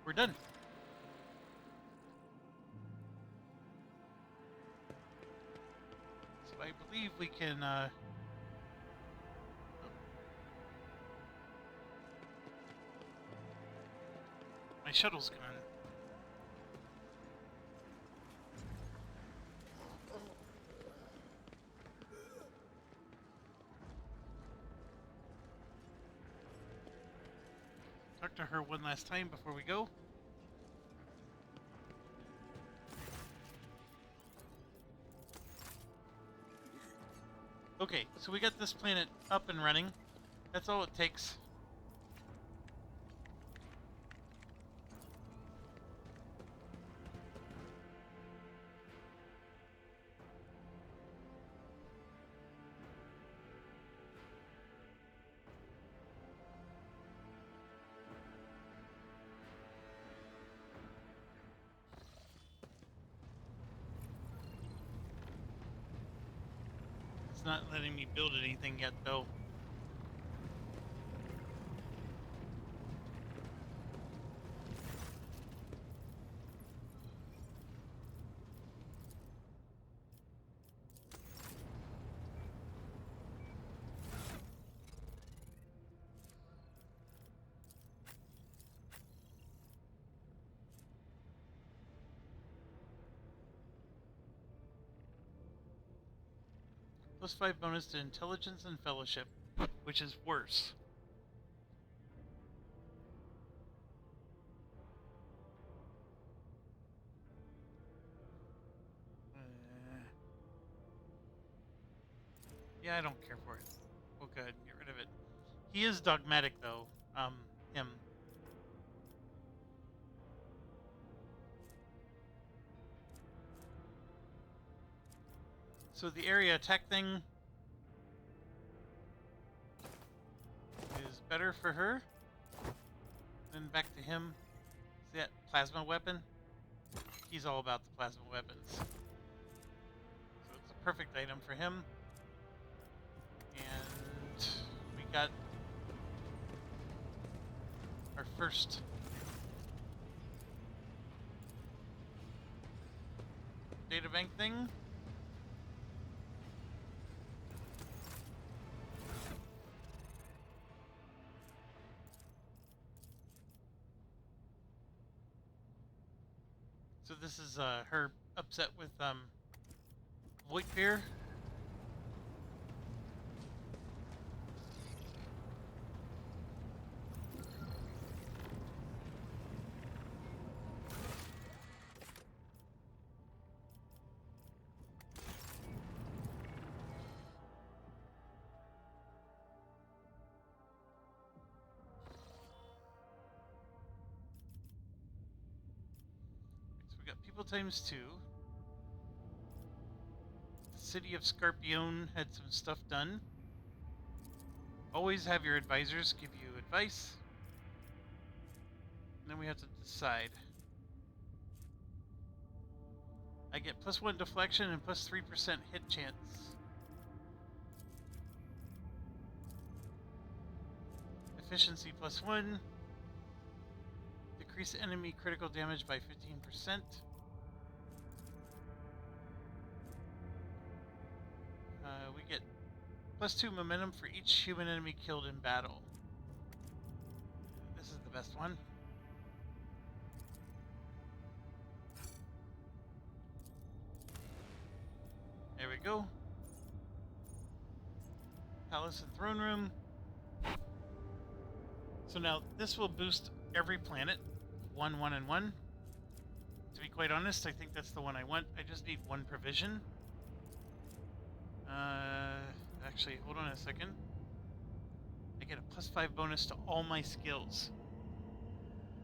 we're done. So I believe we can, my shuttle's gone. Talk to her one last time before we go. Okay, so we got this planet up and running. That's all it takes. It's not letting me build anything yet, though. +5 bonus to intelligence and fellowship, which is worse. Yeah, I don't care for it. We'll go ahead and get rid of it. He is dogmatic, though. Him. So the area attack thing is better for her. Then back to him. See that plasma weapon? He's all about the plasma weapons. So it's a perfect item for him. And we got our first data bank thing. So this is her upset with Voidfear. people times 2. The city of Scarpione had some stuff done. Always have your advisors give you advice. And then we have to decide. I get +1 deflection and +3% hit chance. Efficiency +1. Decrease enemy critical damage by 15%. We get +2 momentum for each human enemy killed in battle. This is the best one. There we go. Palace and Throne Room. So now this will boost every planet 1, 1, and 1. To be quite honest, I think that's the one I want. I just need 1 provision. Actually, hold on a second. I get a +5 bonus to all my skills.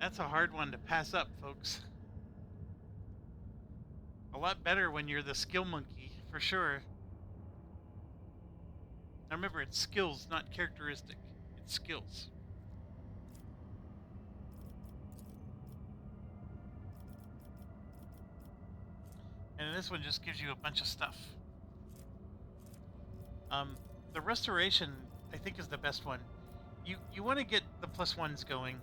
That's a hard one to pass up, folks. A lot better when you're the skill monkey, for sure. Now remember, it's skills, not characteristic. It's skills. And this one just gives you a bunch of stuff. The restoration, I think, is the best one. You want to get the +1s going.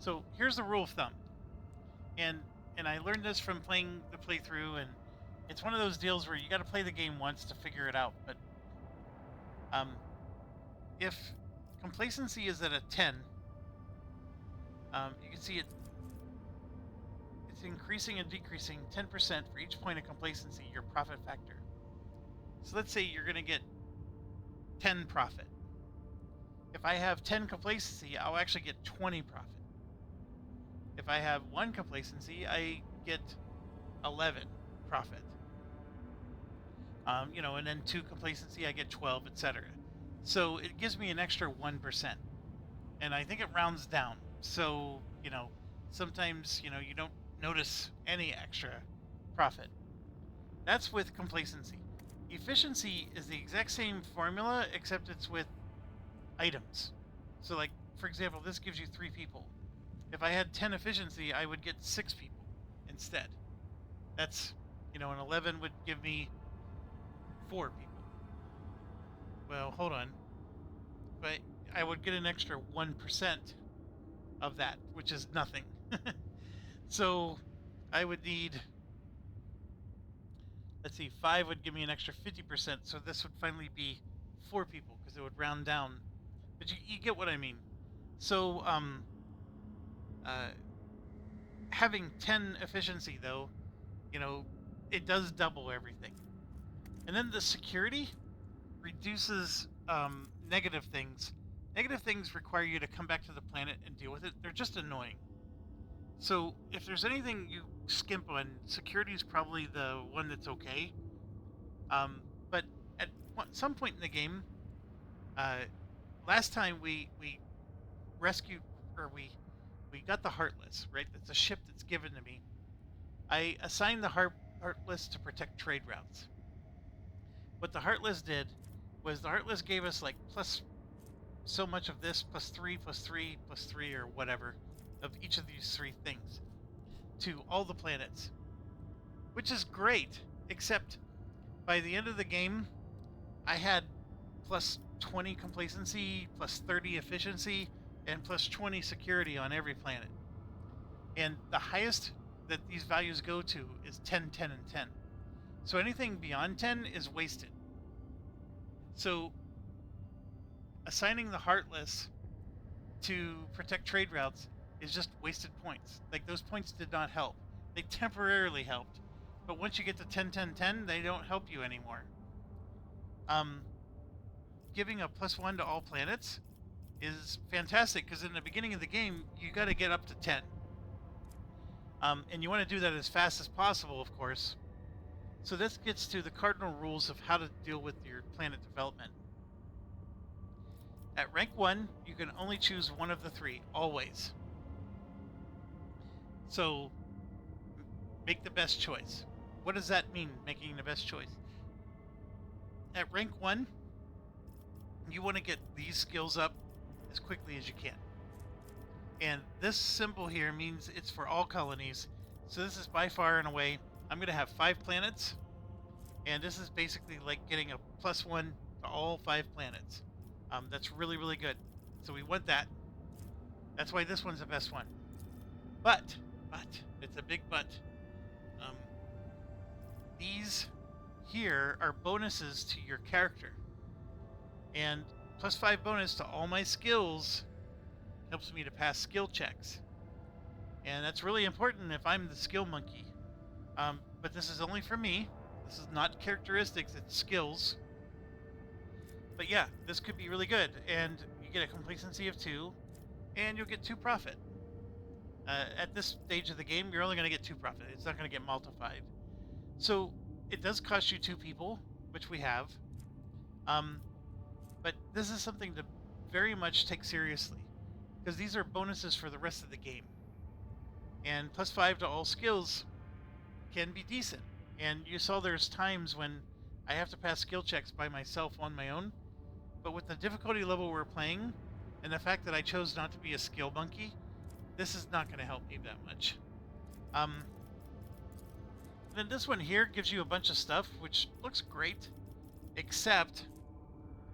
So here's the rule of thumb. And I learned this from playing the playthrough, and it's one of those deals where you got to play the game once to figure it out. But if complacency is at a 10, you can see it's increasing and decreasing 10% for each point of complacency, your profit factor. So let's say you're going to get 10 profit. If I have 10 complacency, I'll actually get 20 profit. If I have 1 complacency, I get 11 profit. You know, and then 2 complacency, I get 12, etc. So it gives me an extra 1%. And I think it rounds down. So, you know, sometimes, you know, you don't notice any extra profit. That's with complacency. Efficiency is the exact same formula, except it's with items. So, like, for example, this gives you 3 people. If I had 10 efficiency, I would get 6 people instead. That's, you know, an 11 would give me 4 people. Well, hold on. But I would get an extra 1% of that, which is nothing. So I would need, let's see, 5 would give me an extra 50%. So this would finally be 4 people because it would round down. But you get what I mean. So having 10 efficiency, though, you know, it does double everything. And then the security reduces negative things. Negative things require you to come back to the planet and deal with it. They're just annoying. So if there's anything you skimp on, security is probably the one that's okay. But at some point in the game, last time we rescued, or we got the Heartless, right? That's a ship that's given to me. I assigned the Heartless to protect trade routes. What the Heartless did was the Heartless gave us like plus so much of this, +3, +3, +3, or whatever, of each of these 3 things to all the planets, which is great, except by the end of the game, I had +20 complacency, +30 efficiency, and +20 security on every planet. And the highest that these values go to is 10, 10, and 10. So anything beyond 10 is wasted. So assigning the Heartless to protect trade routes is just wasted points. Like, those points did not help. They temporarily helped. But once you get to 10, 10, 10, they don't help you anymore. Giving a +1 to all planets is fantastic, because in the beginning of the game, you got to get up to 10. And you want to do that as fast as possible, of course. So this gets to the cardinal rules of how to deal with your planet development. At rank 1, you can only choose one of the 3, always. So make the best choice. What does that mean, making the best choice? At rank 1, you want to get these skills up as quickly as you can. And this symbol here means it's for all colonies. So this is by far and away, I'm going to have 5 planets. And this is basically like getting a +1 to all 5 planets. That's really, really good. So we want that. That's why this one's the best one. But, it's a big but. These here are bonuses to your character. And +5 bonus to all my skills helps me to pass skill checks. And that's really important if I'm the skill monkey. But this is only for me. This is not characteristics, it's skills. But yeah, this could be really good. And you get a complacency of 2, and you'll get 2 profit. At this stage of the game, you're only going to get 2 profit. It's not going to get multiplied. So it does cost you 2 people, which we have. But this is something to very much take seriously, because these are bonuses for the rest of the game. And +5 to all skills can be decent. And you saw there's times when I have to pass skill checks by myself on my own. But with the difficulty level we're playing, and the fact that I chose not to be a skill monkey, this is not going to help me that much. Then this one here gives you a bunch of stuff, which looks great, except,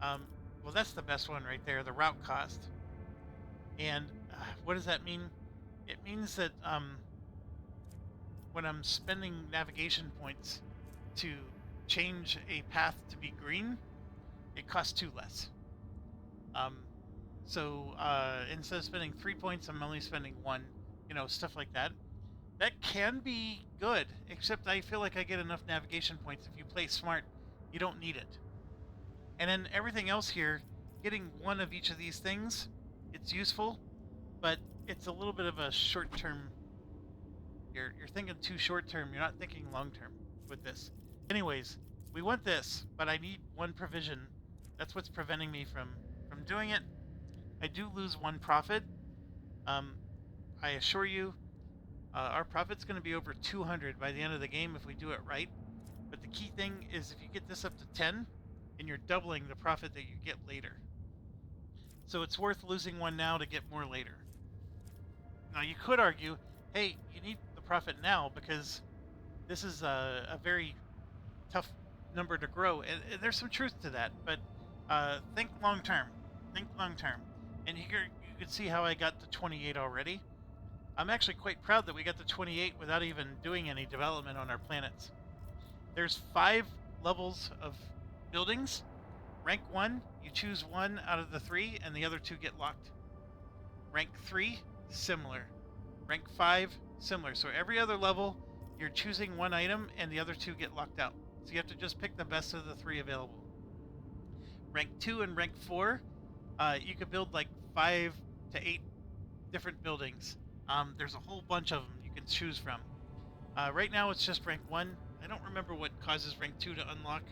well, that's the best one right there, the route cost. And what does that mean? It means that when I'm spending navigation points to change a path to be green, it costs 2 less. So instead of spending 3 points, I'm only spending 1, stuff like that. That can be good, except I feel like I get enough navigation points. If you play smart, you don't need it. And then everything else here, getting 1 of each of these things, it's useful, but it's a little bit of a short-term. You're thinking too short-term. You're not thinking long-term with this. Anyways, we want this, but I need 1 provision. That's what's preventing me from doing it. I do lose 1 profit. I assure you, our profit's going to be over 200 by the end of the game if we do it right. But the key thing is if you get this up to 10, and you're doubling the profit that you get later. So it's worth losing 1 now to get more later. Now you could argue, hey, you need the profit now because this is a very tough number to grow. And there's some truth to that, but think long term. Think long term. And here you can see how I got to 28 already. I'm actually quite proud that we got to 28 without even doing any development on our planets. There's 5 levels of buildings. Rank 1, you choose 1 out of the 3 and the other 2 get locked. Rank 3, similar. Rank 5, similar. So every other level, you're choosing 1 item and the other 2 get locked out. So you have to just pick the best of the 3 available. Rank 2 and rank 4, you could build like 5 to 8 different buildings. There's a whole bunch of them you can choose from. Right now it's just rank 1. I don't remember what causes rank 2 to unlock.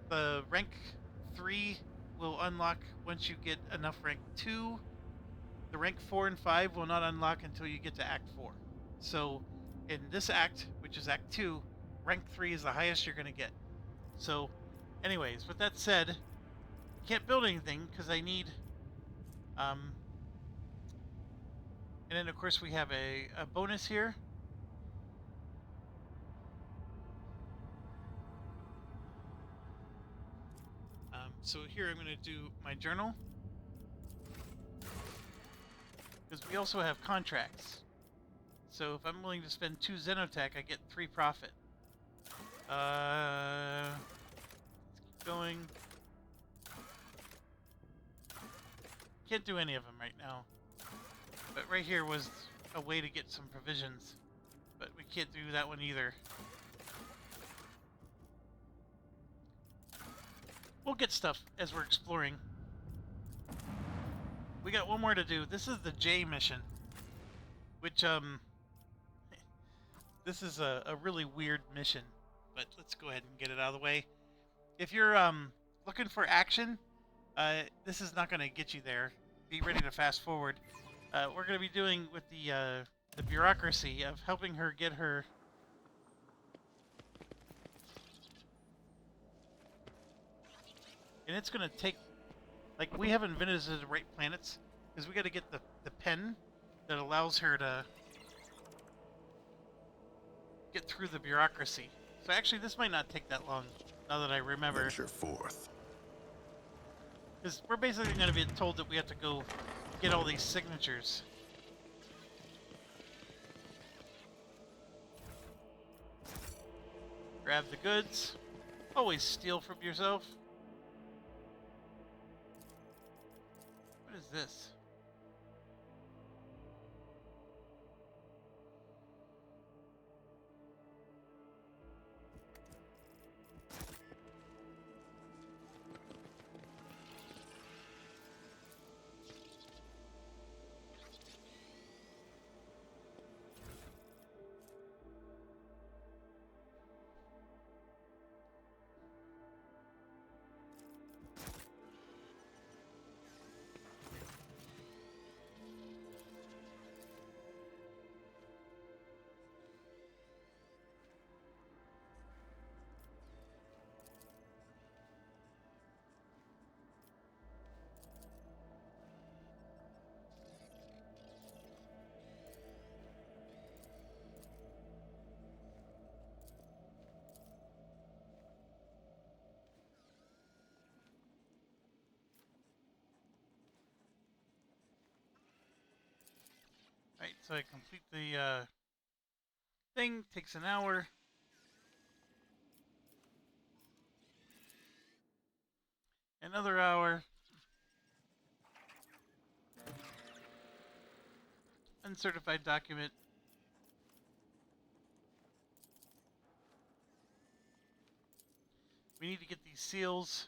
The rank 3 will unlock once you get enough rank 2. The rank 4 and 5 will not unlock until you get to Act 4. So in this act, which is Act 2, rank 3 is the highest you're going to get. So anyways, with that said, I can't build anything because I need... and then of course we have a bonus here. So here I'm going to do my journal. Because we also have contracts. So if I'm willing to spend 2 Xenotech, I get 3 profit. Let's keep going. Can't do any of them right now. But right here was a way to get some provisions. But we can't do that one either. We'll get stuff as we're exploring. We got 1 more to do. This is the J mission. Which, this is a really weird mission. But let's go ahead and get it out of the way. If you're, looking for action, this is not going to get you there. Be ready to fast forward. We're going to be doing with the the bureaucracy of helping her get her. And it's gonna take, like, we haven't visited the right planets, because we gotta get the pen that allows her to get through the bureaucracy. So actually, this might not take that long, now that I remember. Venture forth. Because we're basically gonna be told that we have to go get all these signatures. Grab the goods. Always steal from yourself. What is this? Right, so I complete the thing, takes an hour. Another hour. Uncertified document. We need to get these seals.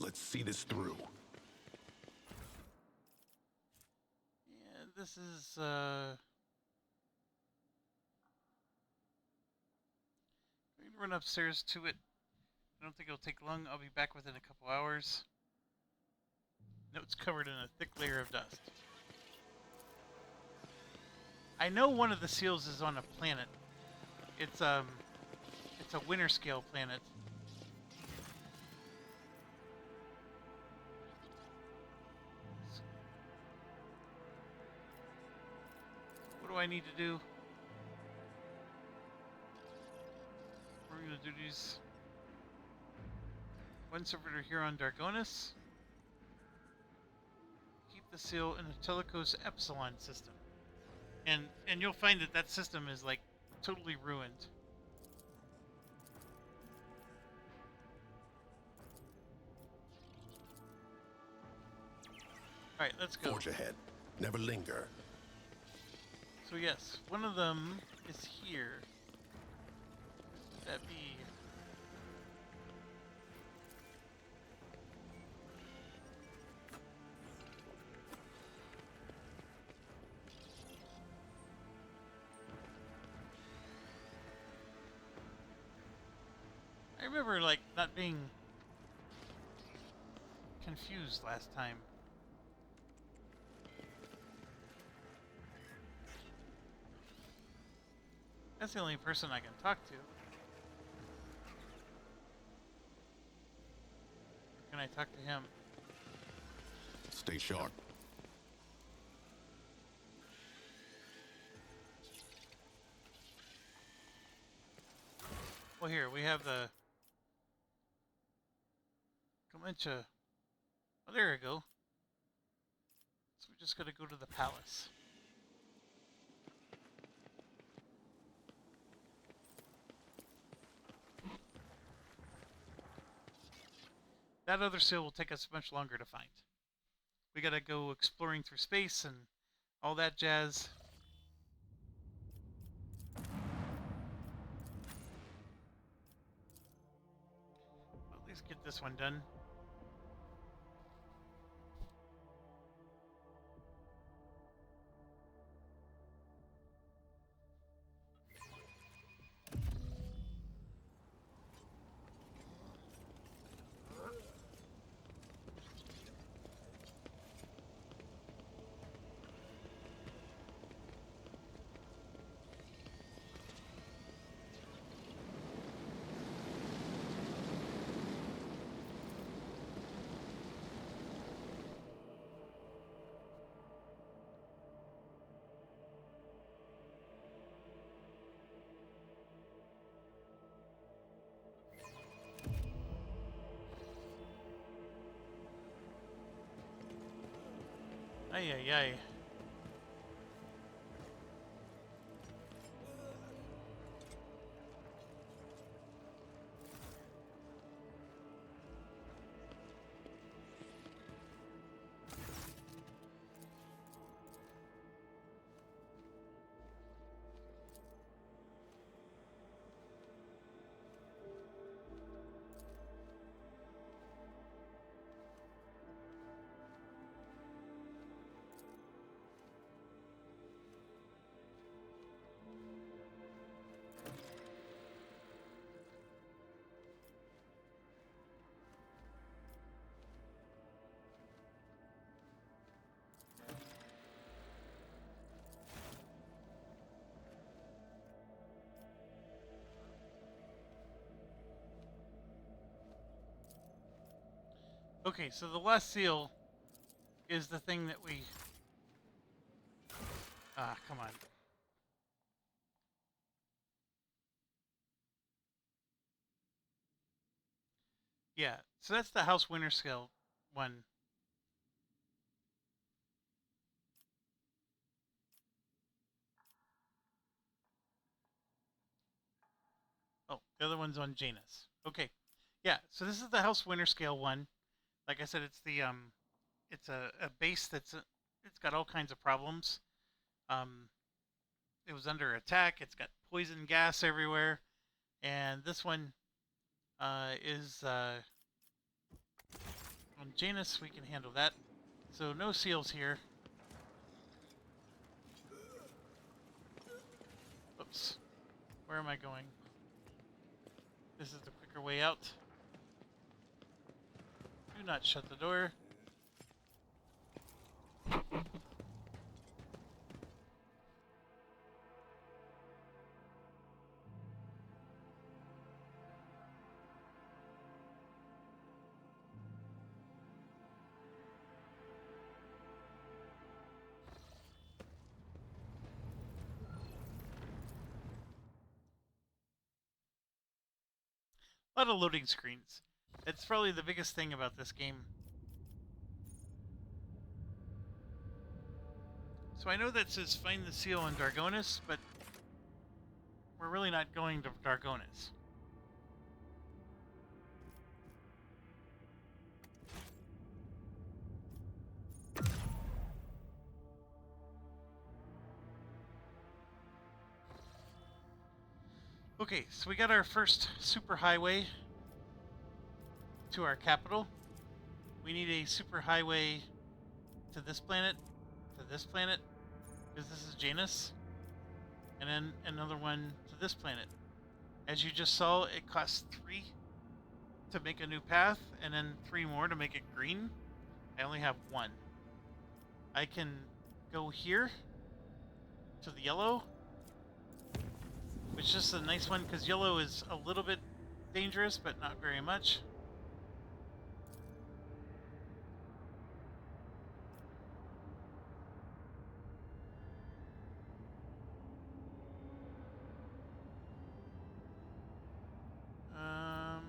Let's see this through. Yeah, this is we can run upstairs to it. I don't think it'll take long. I'll be back within a couple hours. Note's covered in a thick layer of dust. I know one of the seals is on a planet. It's a winter scale planet. What do I need to do? We're gonna do these. One servitor here on Dargonis. Keep the seal in the Telecos Epsilon system. And you'll find that that system is like totally ruined. Alright, let's go. Forge ahead. Never linger. So yes, one of them is here. Would that be? I remember like not being confused last time. That's the only person I can talk to. Or can I talk to him? Stay sharp. Well, here we have the Comanche. Oh, there we go. So we just gotta go to the palace. That other seal will take us much longer to find. We gotta go exploring through space and all that jazz. At least get this one done. Ay, ay, ay. Okay, so the last seal is the thing that we... Ah, come on. Yeah, so that's the House Winter Scale one. Oh, the other one's on Janus. Okay. Yeah, so this is the House Winter Scale one. Like I said, it's the it's a base that's it's got all kinds of problems. It was under attack. It's got poison gas everywhere, and this one is on Janus. We can handle that. So no seals here. Oops. Where am I going? This is the quicker way out. Do not shut the door. A lot of loading screens. It's probably the biggest thing about this game. So I know that says find the seal in Dargonis, but we're really not going to Dargonis. Okay, so we got our first superhighway to our capital. We need a superhighway to this planet, because this is Janus, and then another one to this planet. As you just saw, it costs 3 to make a new path, and then 3 more to make it green. I only have 1. I can go here to the yellow, which is a nice one because yellow is a little bit dangerous, but not very much. I'm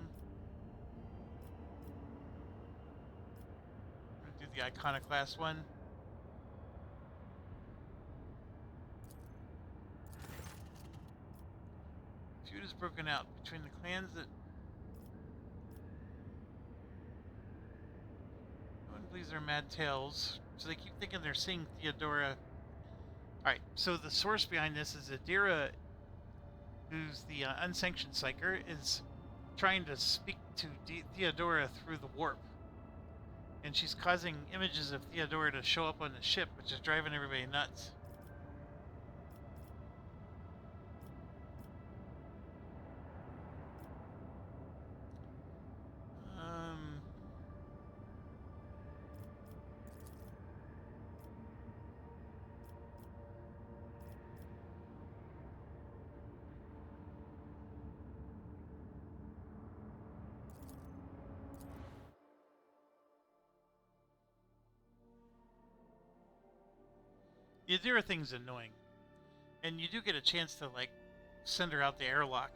gonna do the Iconoclast one. Feud is broken out between the clans that no one believes they're mad tales, so they keep thinking they're seeing Theodora. Alright, so the source behind this is Adira, who's the unsanctioned psyker, is trying to speak to Theodora through the warp. And she's causing images of Theodora to show up on the ship, which is driving everybody nuts. The Adira thing's annoying. And you do get a chance to, like, send her out the airlock.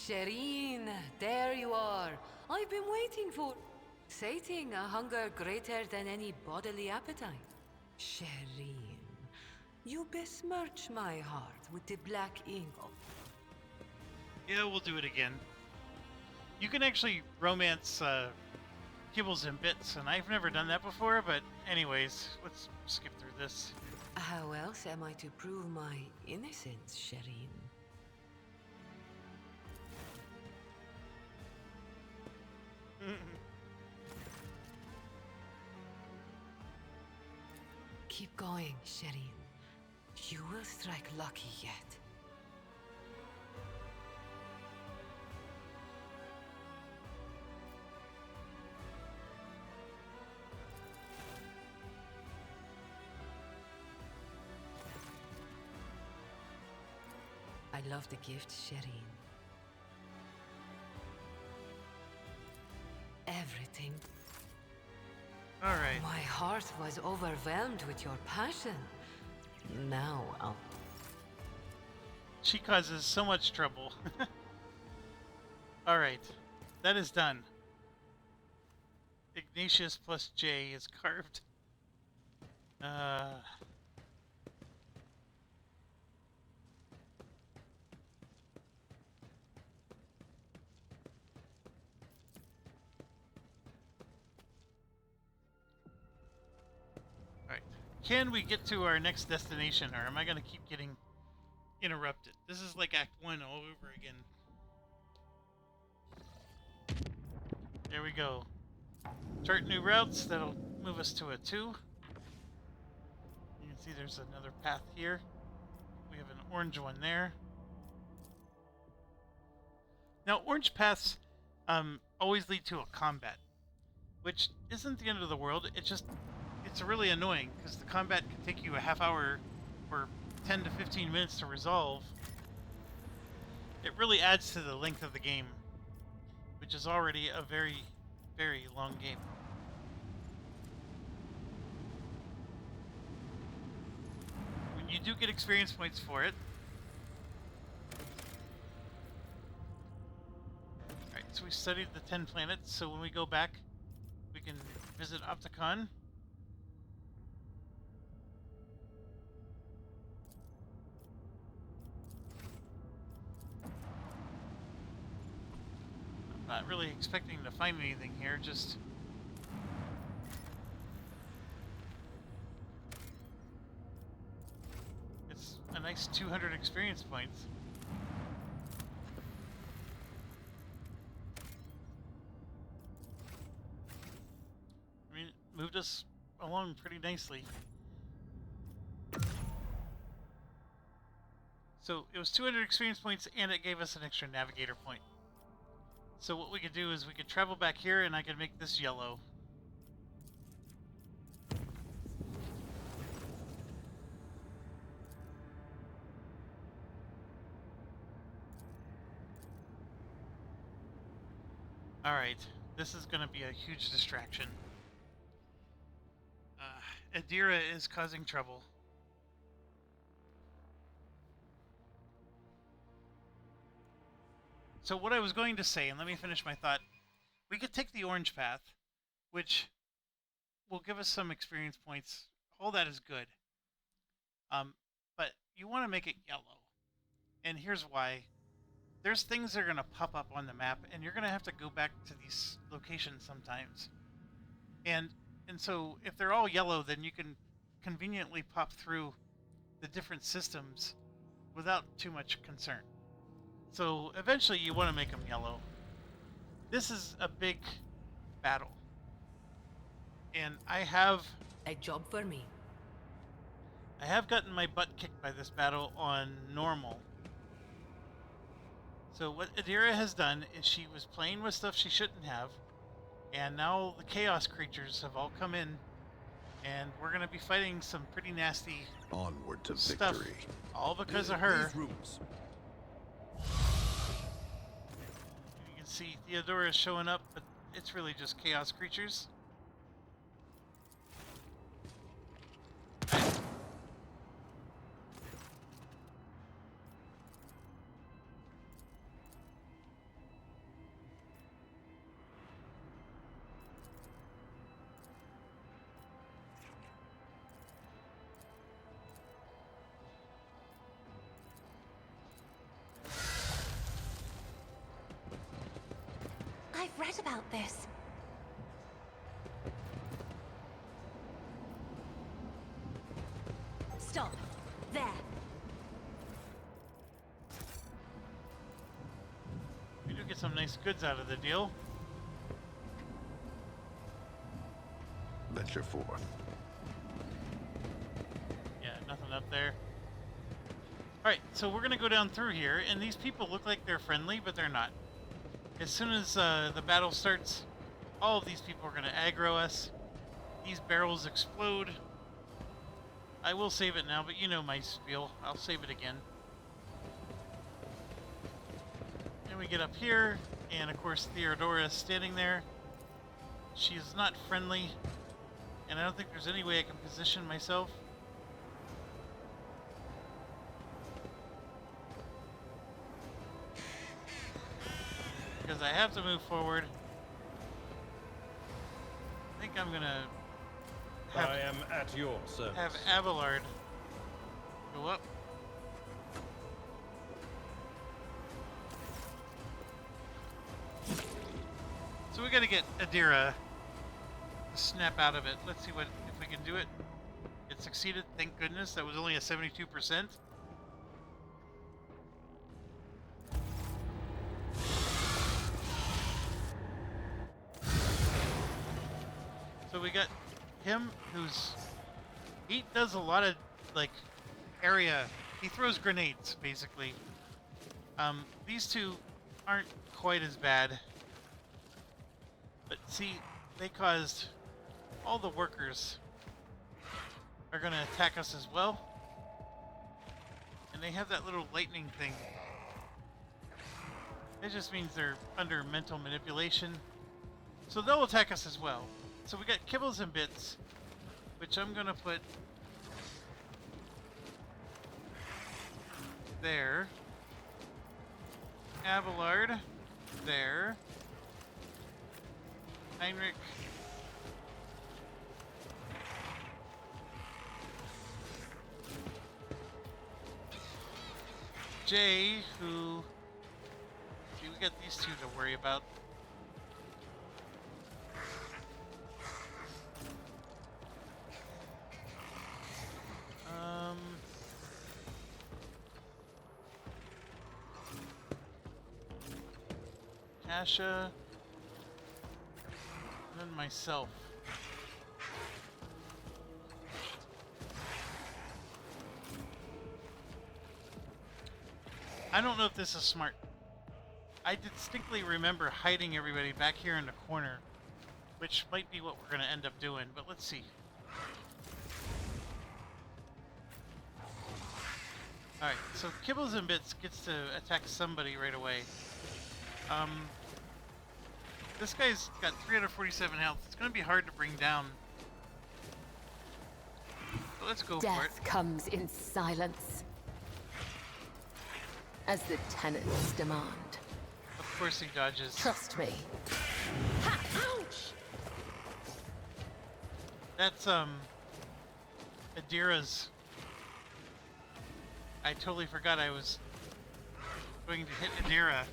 Shireen, there you are. I've been waiting for... sating a hunger greater than any bodily appetite. Shireen, you besmirch my heart with the black ink of... Yeah, we'll do it again. You can actually romance Kibbles and Bits, and I've never done that before, but anyways, let's skip through this. How else am I to prove my innocence, Shireen? Keep going, Shireen. You will strike lucky yet. I love the gift, Shireen. Everything. All right. My heart was overwhelmed with your passion. Now I'll... She causes so much trouble. All right, that is done. Ignatius plus J is carved. Alright. Can we get to our next destination, or am I going to keep getting interrupted? This is like Act 1 all over again. There we go. Chart new routes. That'll move us to a 2. You can see there's another path here. We have an orange one there. Now, orange paths always lead to a combat, which isn't the end of the world. It's really annoying because the combat can take you a half hour or 10 to 15 minutes to resolve. It really adds to the length of the game, which is already a very, very long game. When you do get experience points for it. Alright, so we studied the 10 planets, so when we go back, we can visit Opticon. Not really expecting to find anything here, just... It's a nice 200 experience points. I mean, it moved us along pretty nicely. So, it was 200 experience points, and it gave us an extra navigator point. So what we could do is we could travel back here and I could make this yellow. Alright, this is going to be a huge distraction. Adira is causing trouble. So what I was going to say, and let me finish my thought, we could take the orange path, which will give us some experience points. All that is good. But you want to make it yellow. And here's why. There's things that are going to pop up on the map, and you're going to have to go back to these locations sometimes. And so if they're all yellow, then you can conveniently pop through the different systems without too much concern. So eventually you want to make them yellow. This is a big battle. And I have A job for me. gotten my butt kicked by this battle on normal. So what Adira has done is she was playing with stuff she shouldn't have, and now the chaos creatures have all come in, and we're going to be fighting some pretty nasty Onward to stuff, victory. all because of her. These rooms. You can see Theodora is showing up, but it's really just chaos creatures. read about this. Stop. There. We do get some nice goods out of the deal. Venture forth. Yeah, nothing up there. Alright, so we're gonna go down through here, and these people look like they're friendly, but they're not. As soon as the battle starts, all of these people are gonna aggro us. These barrels explode. I will save it now, but you know my spiel. I'll save it again. And we get up here, and of course Theodora is standing there. She is not friendly, and I don't think there's any way I can position myself. Because I have to move forward. I think I'm gonna I am at your service. have Abelard go up. So we gotta get Adira to snap out of it. Let's see what if we can do it. It succeeded, thank goodness. That was only a 72%. So we got him, he does a lot of like area. He throws grenades basically. These two aren't quite as bad, but see, they caused all the workers are going to attack us as well, and they have that little lightning thing. It just means they're under mental manipulation, so they'll attack us as well. So we got kibbles and bits, which I'm gonna put there. Abelard there. Heinrich Jay, who see, we got these two to worry about. Asha, and then myself. I don't know if this is smart. I distinctly remember hiding everybody back here in the corner, which might be what we're going to end up doing, but let's see. Alright, so Kibbles and Bits gets to attack somebody right away. This guy's got 347 health. It's going to be hard to bring down. So let's go for it. Death comes in silence, as the tenants demand. Of course he dodges. Trust me. Ha! Ouch! That's Adira's. I totally forgot I was going to hit Adira.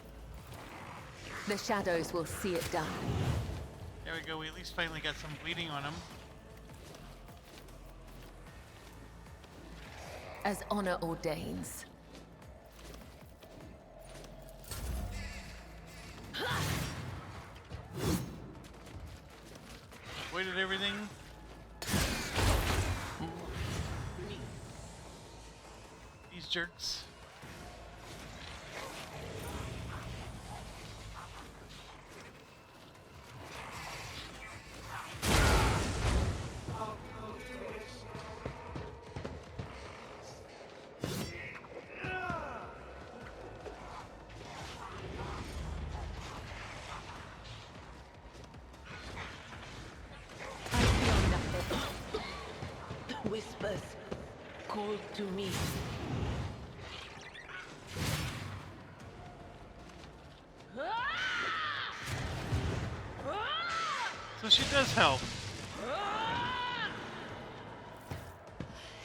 The shadows will see it done. There we go, we at least finally got some bleeding on him. As honor ordains. Avoided everything. These jerks. Whispers called to me. So she does help.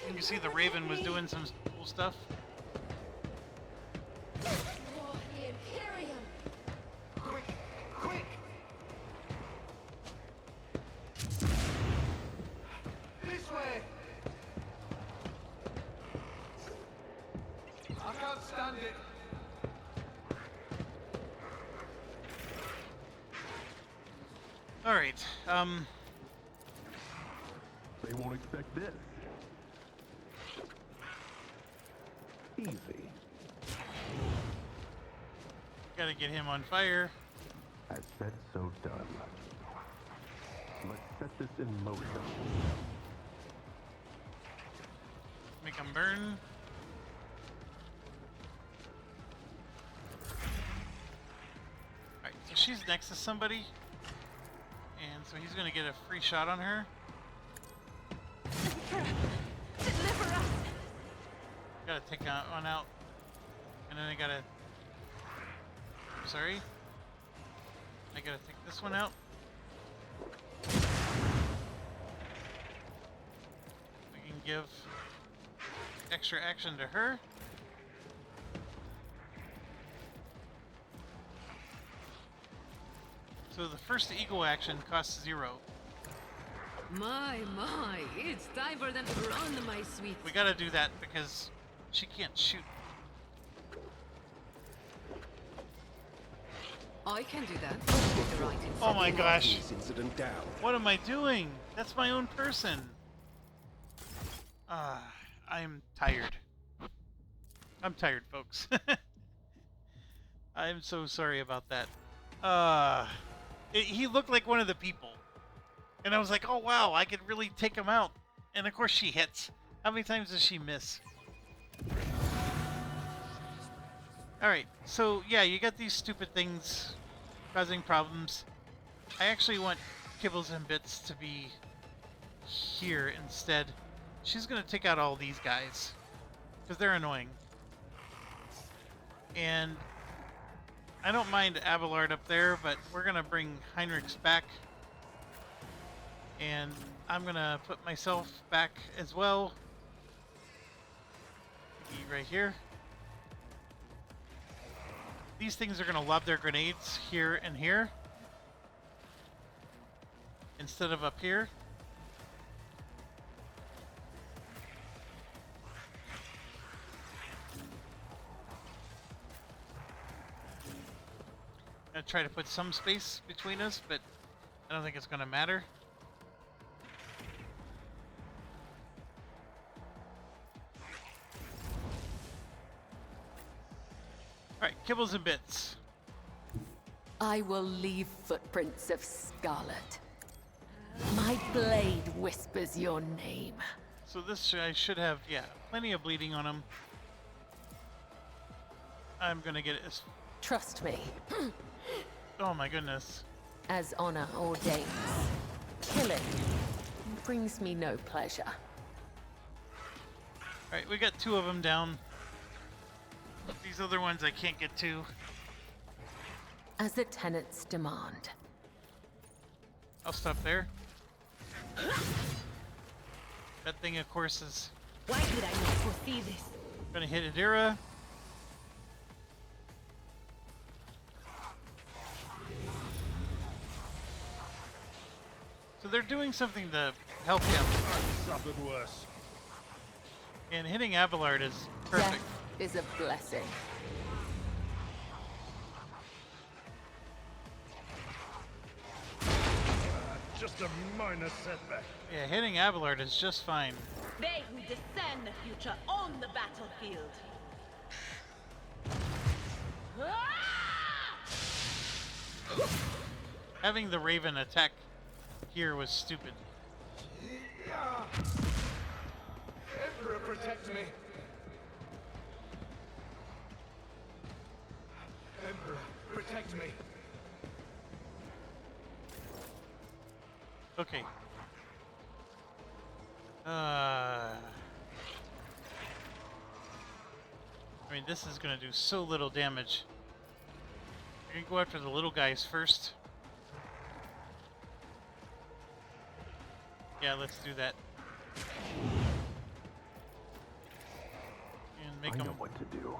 And you see the Raven was doing some cool stuff. Quick! All right. They won't expect this. Easy. Gotta get him on fire. I said so done. Let's set this in motion. Make him burn. Alright, so she's next to somebody. And so he's gonna get a free shot on her. Deliver us! Gotta take that one out. And then I gotta... Sorry. I gotta take this one out. We can give extra action to her. So the first eagle action costs 0. My, it's time for them to run, my sweet. We gotta do that because she can't shoot. I can do that. With the right Oh my gosh. This incident down. What am I doing? That's my own person. I'm tired. I'm tired, folks. I'm so sorry about that. He looked like one of the people. And I was like, oh wow, I could really take him out. And of course she hits. How many times does she miss? Alright, so yeah, you got these stupid things causing problems. I actually want Kibbles and Bits to be here instead. She's gonna take out all these guys. Because they're annoying. And I don't mind Abelard up there, but we're gonna bring Heinrichs back. And I'm gonna put myself back as well. Be right here. These things are gonna lob their grenades here and here. Instead of up here. I'm gonna try to put some space between us, but I don't think it's gonna matter. Alright, Kibbles and Bits. I will leave footprints of scarlet. My blade whispers your name. So this I should have, yeah, plenty of bleeding on him. I'm gonna get it as... Trust me, Oh my goodness. as honor ordains. Killing brings me no pleasure. Alright, we got 2 of them down. These other ones I can't get to. As the tenants demand. I'll stop there. That thing, of course, is Why did I not foresee this? gonna hit Adira. So they're doing something to help him. I've suffered worse. And hitting Abelard is perfect. Death is a blessing. Just a minor setback. Yeah, hitting Abelard is just fine. They who discern the future on the battlefield. Having the Raven attack here was stupid. Emperor, protect me. Emperor, protect me. Okay. I mean, this is gonna do so little damage. We're gonna go after the little guys first. Yeah, let's do that. And make I know them. what to do.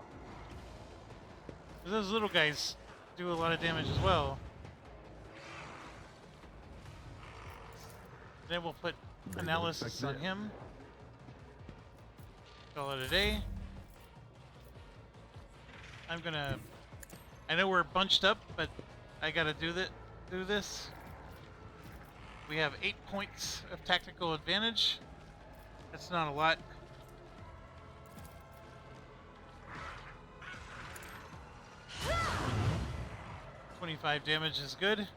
Those little guys do a lot of damage as well. Then we'll put They will analysis expect on this. him. Call it a day. I'm gonna. I know we're bunched up, but I gotta do this. We have 8 points of tactical advantage. That's not a lot. $25 damage is good.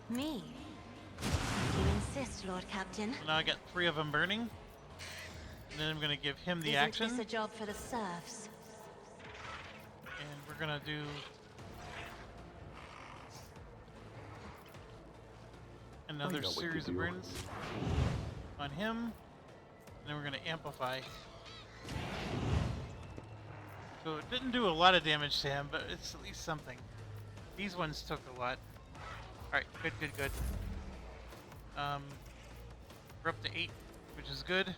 Me? If you insist, Lord Captain. So now I got 3 of them burning. And then I'm going to give him the Isn't action. this a job for the serfs? And we're going to do... another know what series to of do. burns on him. And then we're going to amplify. So it didn't do a lot of damage to him, but it's at least something. These ones took a lot. Alright, good, good, good. We're up to 8, which is good.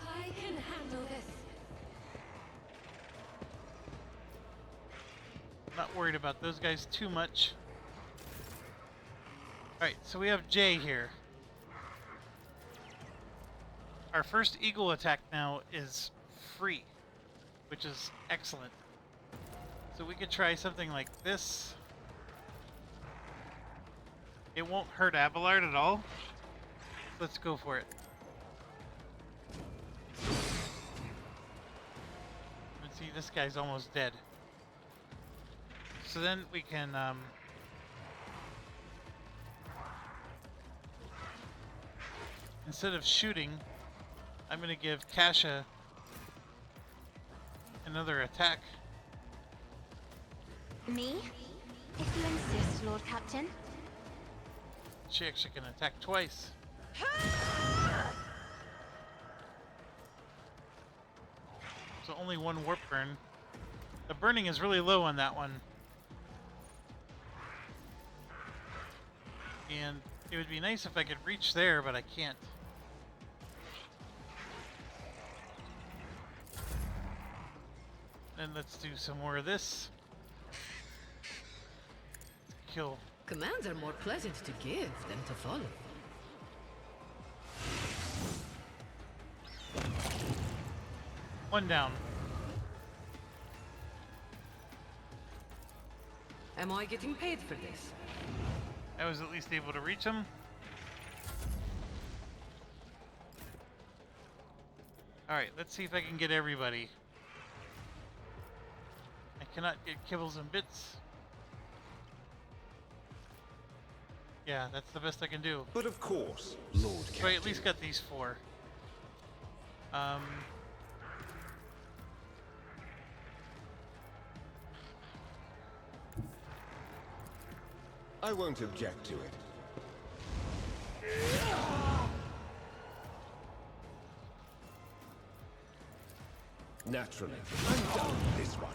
I can handle this. Not worried about those guys too much. Alright, so we have Jay here. Our first eagle attack now is free, which is excellent. So we could try something like this. It won't hurt Abelard at all. Let's go for it. Let's see, this guy's almost dead. So then we can instead of shooting, I'm going to give Kasha another attack. Me? If you insist, Lord Captain. She actually can attack twice. So only 1 warp burn. The burning is really low on that one. And it would be nice if I could reach there, but I can't. Then let's do some more of this. Kill. Commands are more pleasant to give than to follow. One down. Am I getting paid for this? I was at least able to reach him. Alright, let's see if I can get everybody. I cannot get kibbles and bits. Yeah, that's the best I can do. But of course, Lord So I Captain. at least got these 4. I won't object to it. Naturally. I'm done with this one.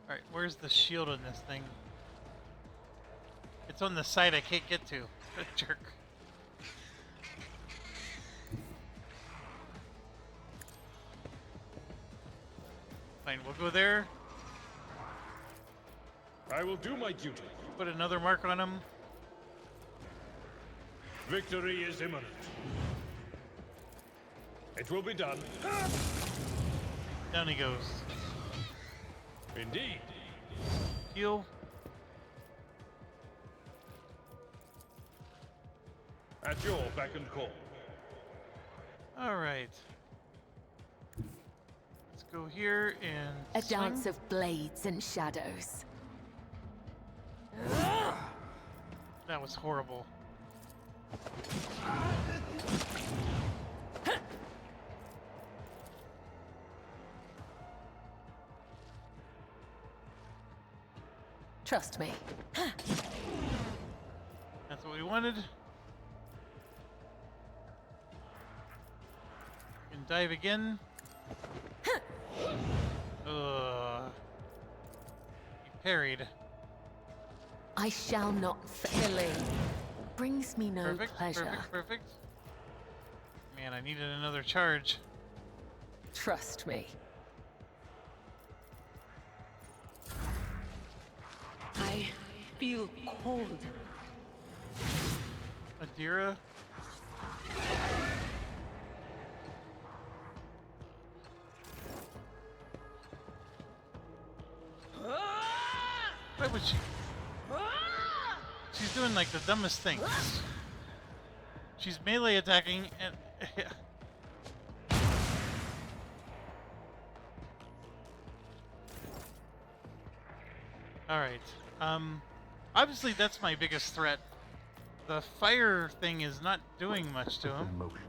Alright, where's the shield on this thing? It's on the side I can't get to. Jerk. Fine, we'll go there. I will do my duty. Put another mark on him. Victory is imminent. It will be done. Down he goes. Indeed. Heal. At your beck and call. Alright. Let's go here and A swing. dance of blades and shadows. That was horrible. Trust me. That's what we wanted. And dive again. Ugh. He parried. I shall not killing. Brings me no Perfect, pleasure. perfect, perfect. Man, I needed another charge. Trust me. I feel cold. Madeira. Why would she? She's doing like the dumbest things. She's melee attacking and all right. Obviously that's my biggest threat. The fire thing is not doing much to him. In motion.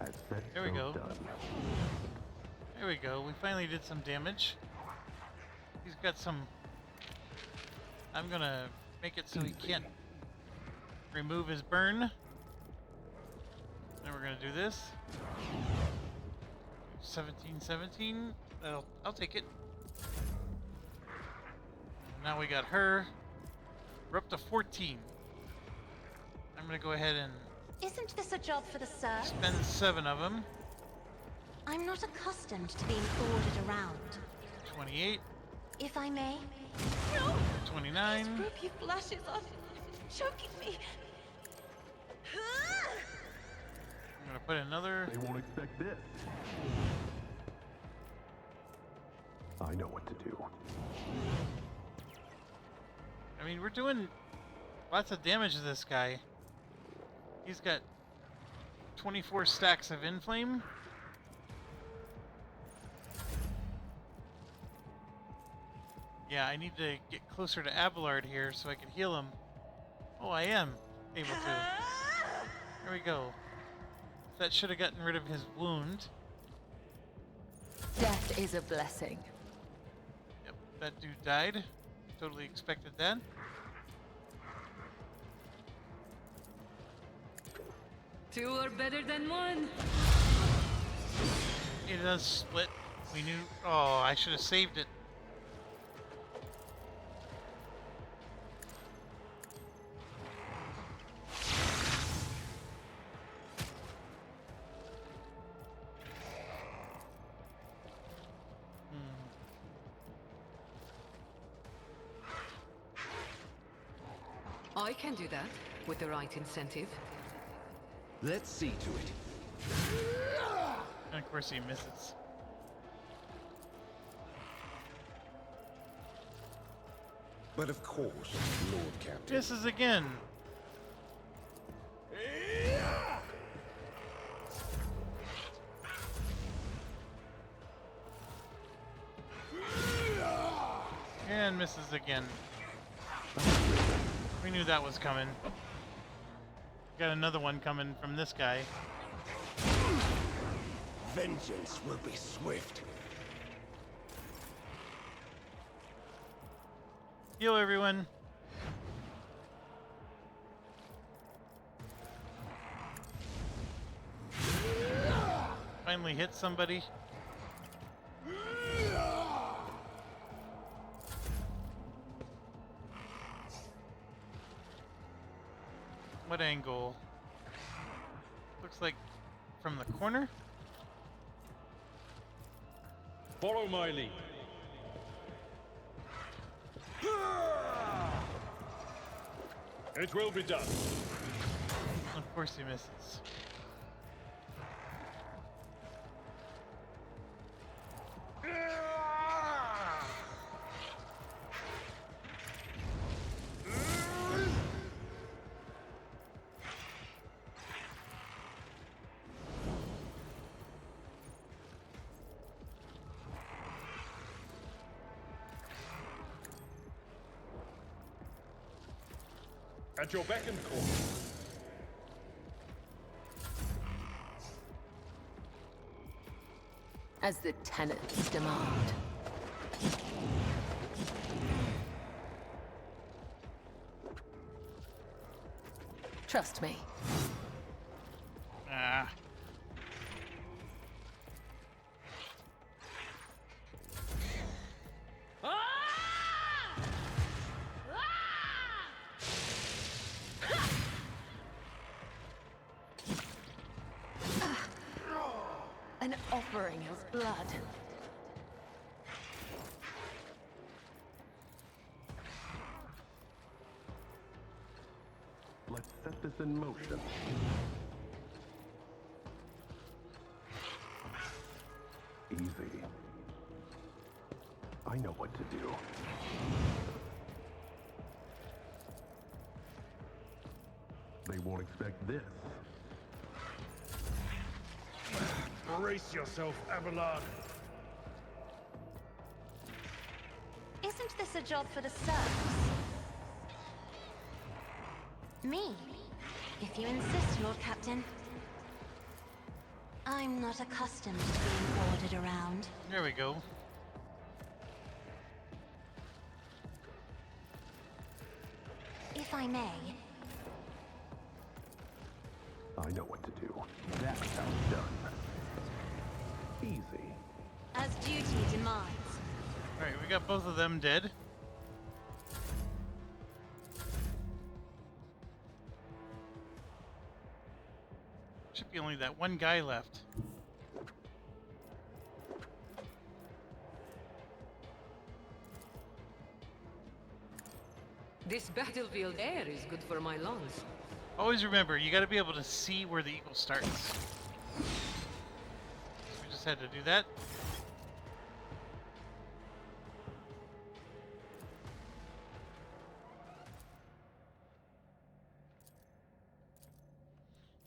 As said, There we so go. done. There we go. We finally did some damage. He's got some. I'm gonna make it so he can't remove his burn. Then we're gonna do this. 17. I'll take it. Now we got her. We're up to 14. I'm gonna go ahead and Isn't this a job for the Sir? spend 7 of them. I'm not accustomed to being ordered around. 28, If I may. 29. Ruby flashes are choking me. I'm gonna put another. They won't expect this. I know what to do. I mean, we're doing lots of damage to this guy. He's got 24 stacks of Inflame. Yeah, I need to get closer to Abelard here so I can heal him. Oh, I am able to. There we go. That should have gotten rid of his wound. Death is a blessing. Yep, that dude died. Totally expected that. Two are better than one. It does split. We knew. Oh, I should have saved it. I can do that with the right incentive. Let's see to it. And of course he misses. But of course, Lord Captain. Misses again. And misses again. We knew that was coming. Got another one coming from this guy. Vengeance will be swift. Heal everyone. Finally hit somebody. What angle? Looks like from the corner. Follow my lead. It will be done. Of course he misses. At your beck and call. As the tenants demand. Trust me. Ah. An offering of blood. justice in motion. Easy. I know what to do. They won't expect this. Brace yourself, Abelard. Isn't this a job for the serfs? Me? If you insist, Lord Captain. I'm not accustomed to being ordered around. There we go. If I may. I know what to do. That's how it's done. Easy. As duty demands. Alright, we got both of them dead. Should be only that one guy left. This battlefield air is good for my lungs. Always remember, you gotta be able to see where the eagle starts. We just had to do that.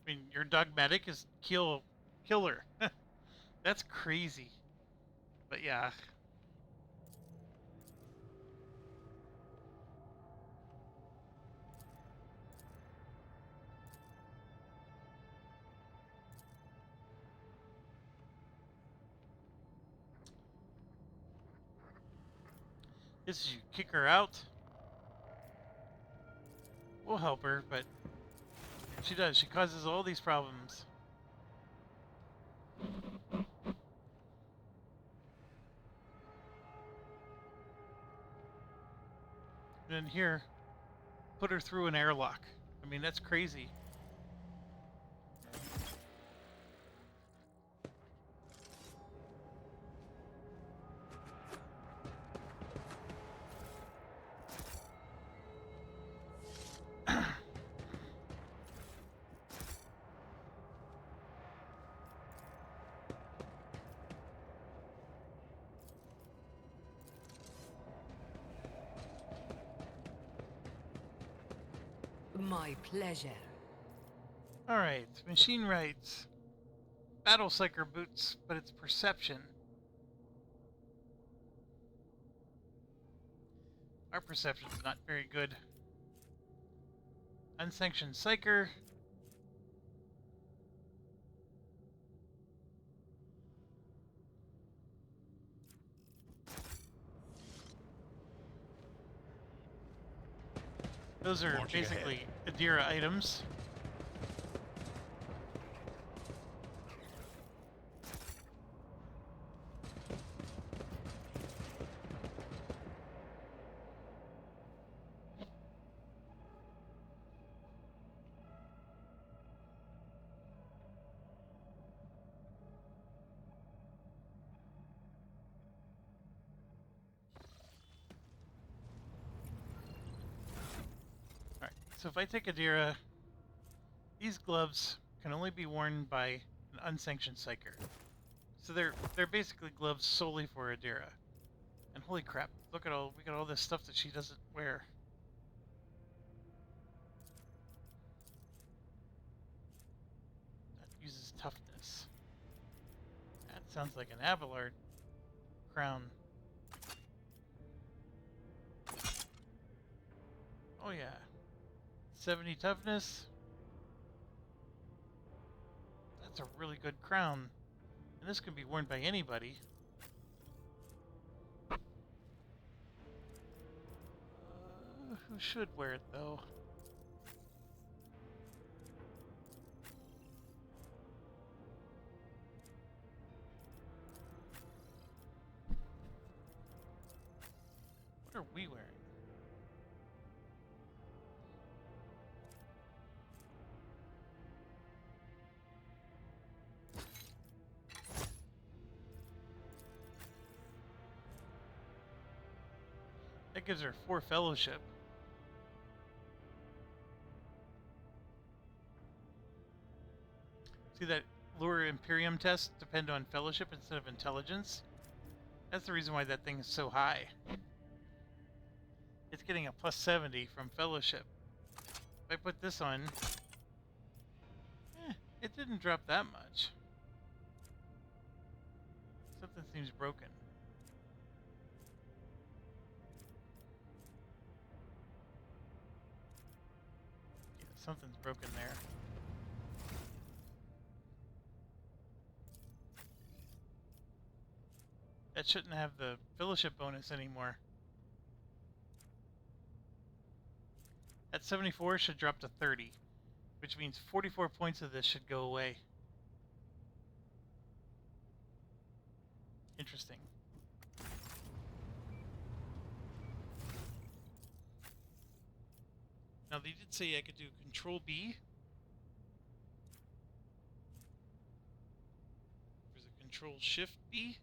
I mean, your dogmatic is killer. That's crazy. But yeah. This is you kick her out. We'll help her, but she does. She causes all these problems. And then here, put her through an airlock. I mean, that's crazy. My pleasure. Alright, machine writes. Battle Psyker boots, but it's perception. Our perception's not very good. Unsanctioned Psyker. Those are Watching basically Adira items. So if I take Adira, these gloves can only be worn by an unsanctioned psyker. So they're basically gloves solely for Adira. And holy crap, look at we got all this stuff that she doesn't wear. That uses toughness. That sounds like an Abelard crown. Oh yeah. 70 toughness. That's a really good crown. And this can be worn by anybody. Who should wear it though? What are we wearing? That gives her 4 fellowship. See that Lure Imperium test depend on fellowship instead of intelligence? That's the reason why that thing is so high. It's getting a plus 70 from fellowship. If I put this on, it didn't drop that much. Something seems broken. Yeah, something's broken there. That shouldn't have the fellowship bonus anymore. At 74 should drop to 30, which means 44 points of this should go away. Interesting. Now they did say I could do Control B. There's a Control Shift B.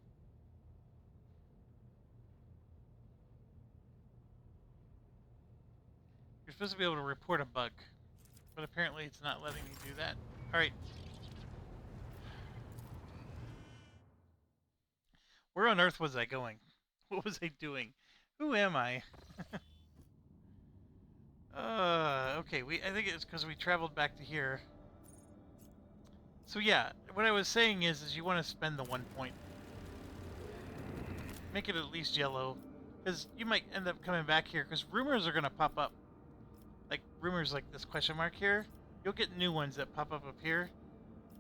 You're supposed to be able to report a bug, but apparently it's not letting me do that. Alright. Where on earth was I going? What was I doing? Who am I? Okay, I think it's because we traveled back to here. So yeah, what I was saying is you want to spend the 1 point. Make it at least yellow, because you might end up coming back here, because rumors are going to pop up. Like, rumors like this question mark here. You'll get new ones that pop up here.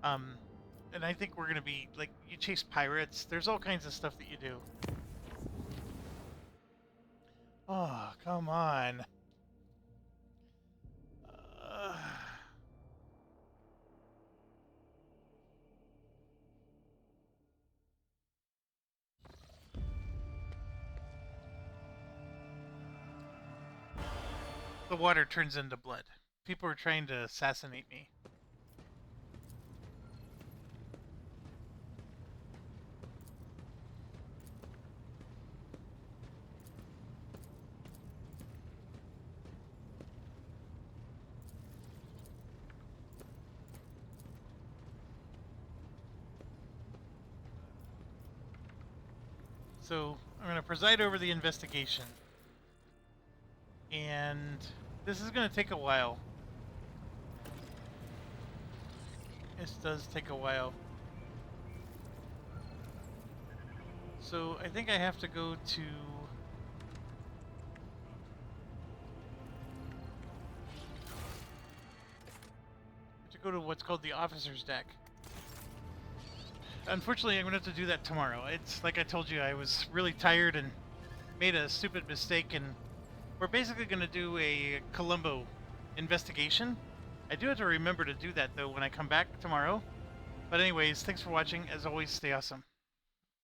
And I think we're going to be, like, you chase pirates. There's all kinds of stuff that you do. Oh, come on. The water turns into blood. People are trying to assassinate me. So, I'm going to preside over the investigation. And this is going to take a while. This does take a while. So, I think I have to go to what's called the officer's deck. Unfortunately, I'm going to have to do that tomorrow. It's like I told you, I was really tired and made a stupid mistake, and we're basically going to do a Columbo investigation. I do have to remember to do that, though, when I come back tomorrow. But anyways, thanks for watching. As always, stay awesome.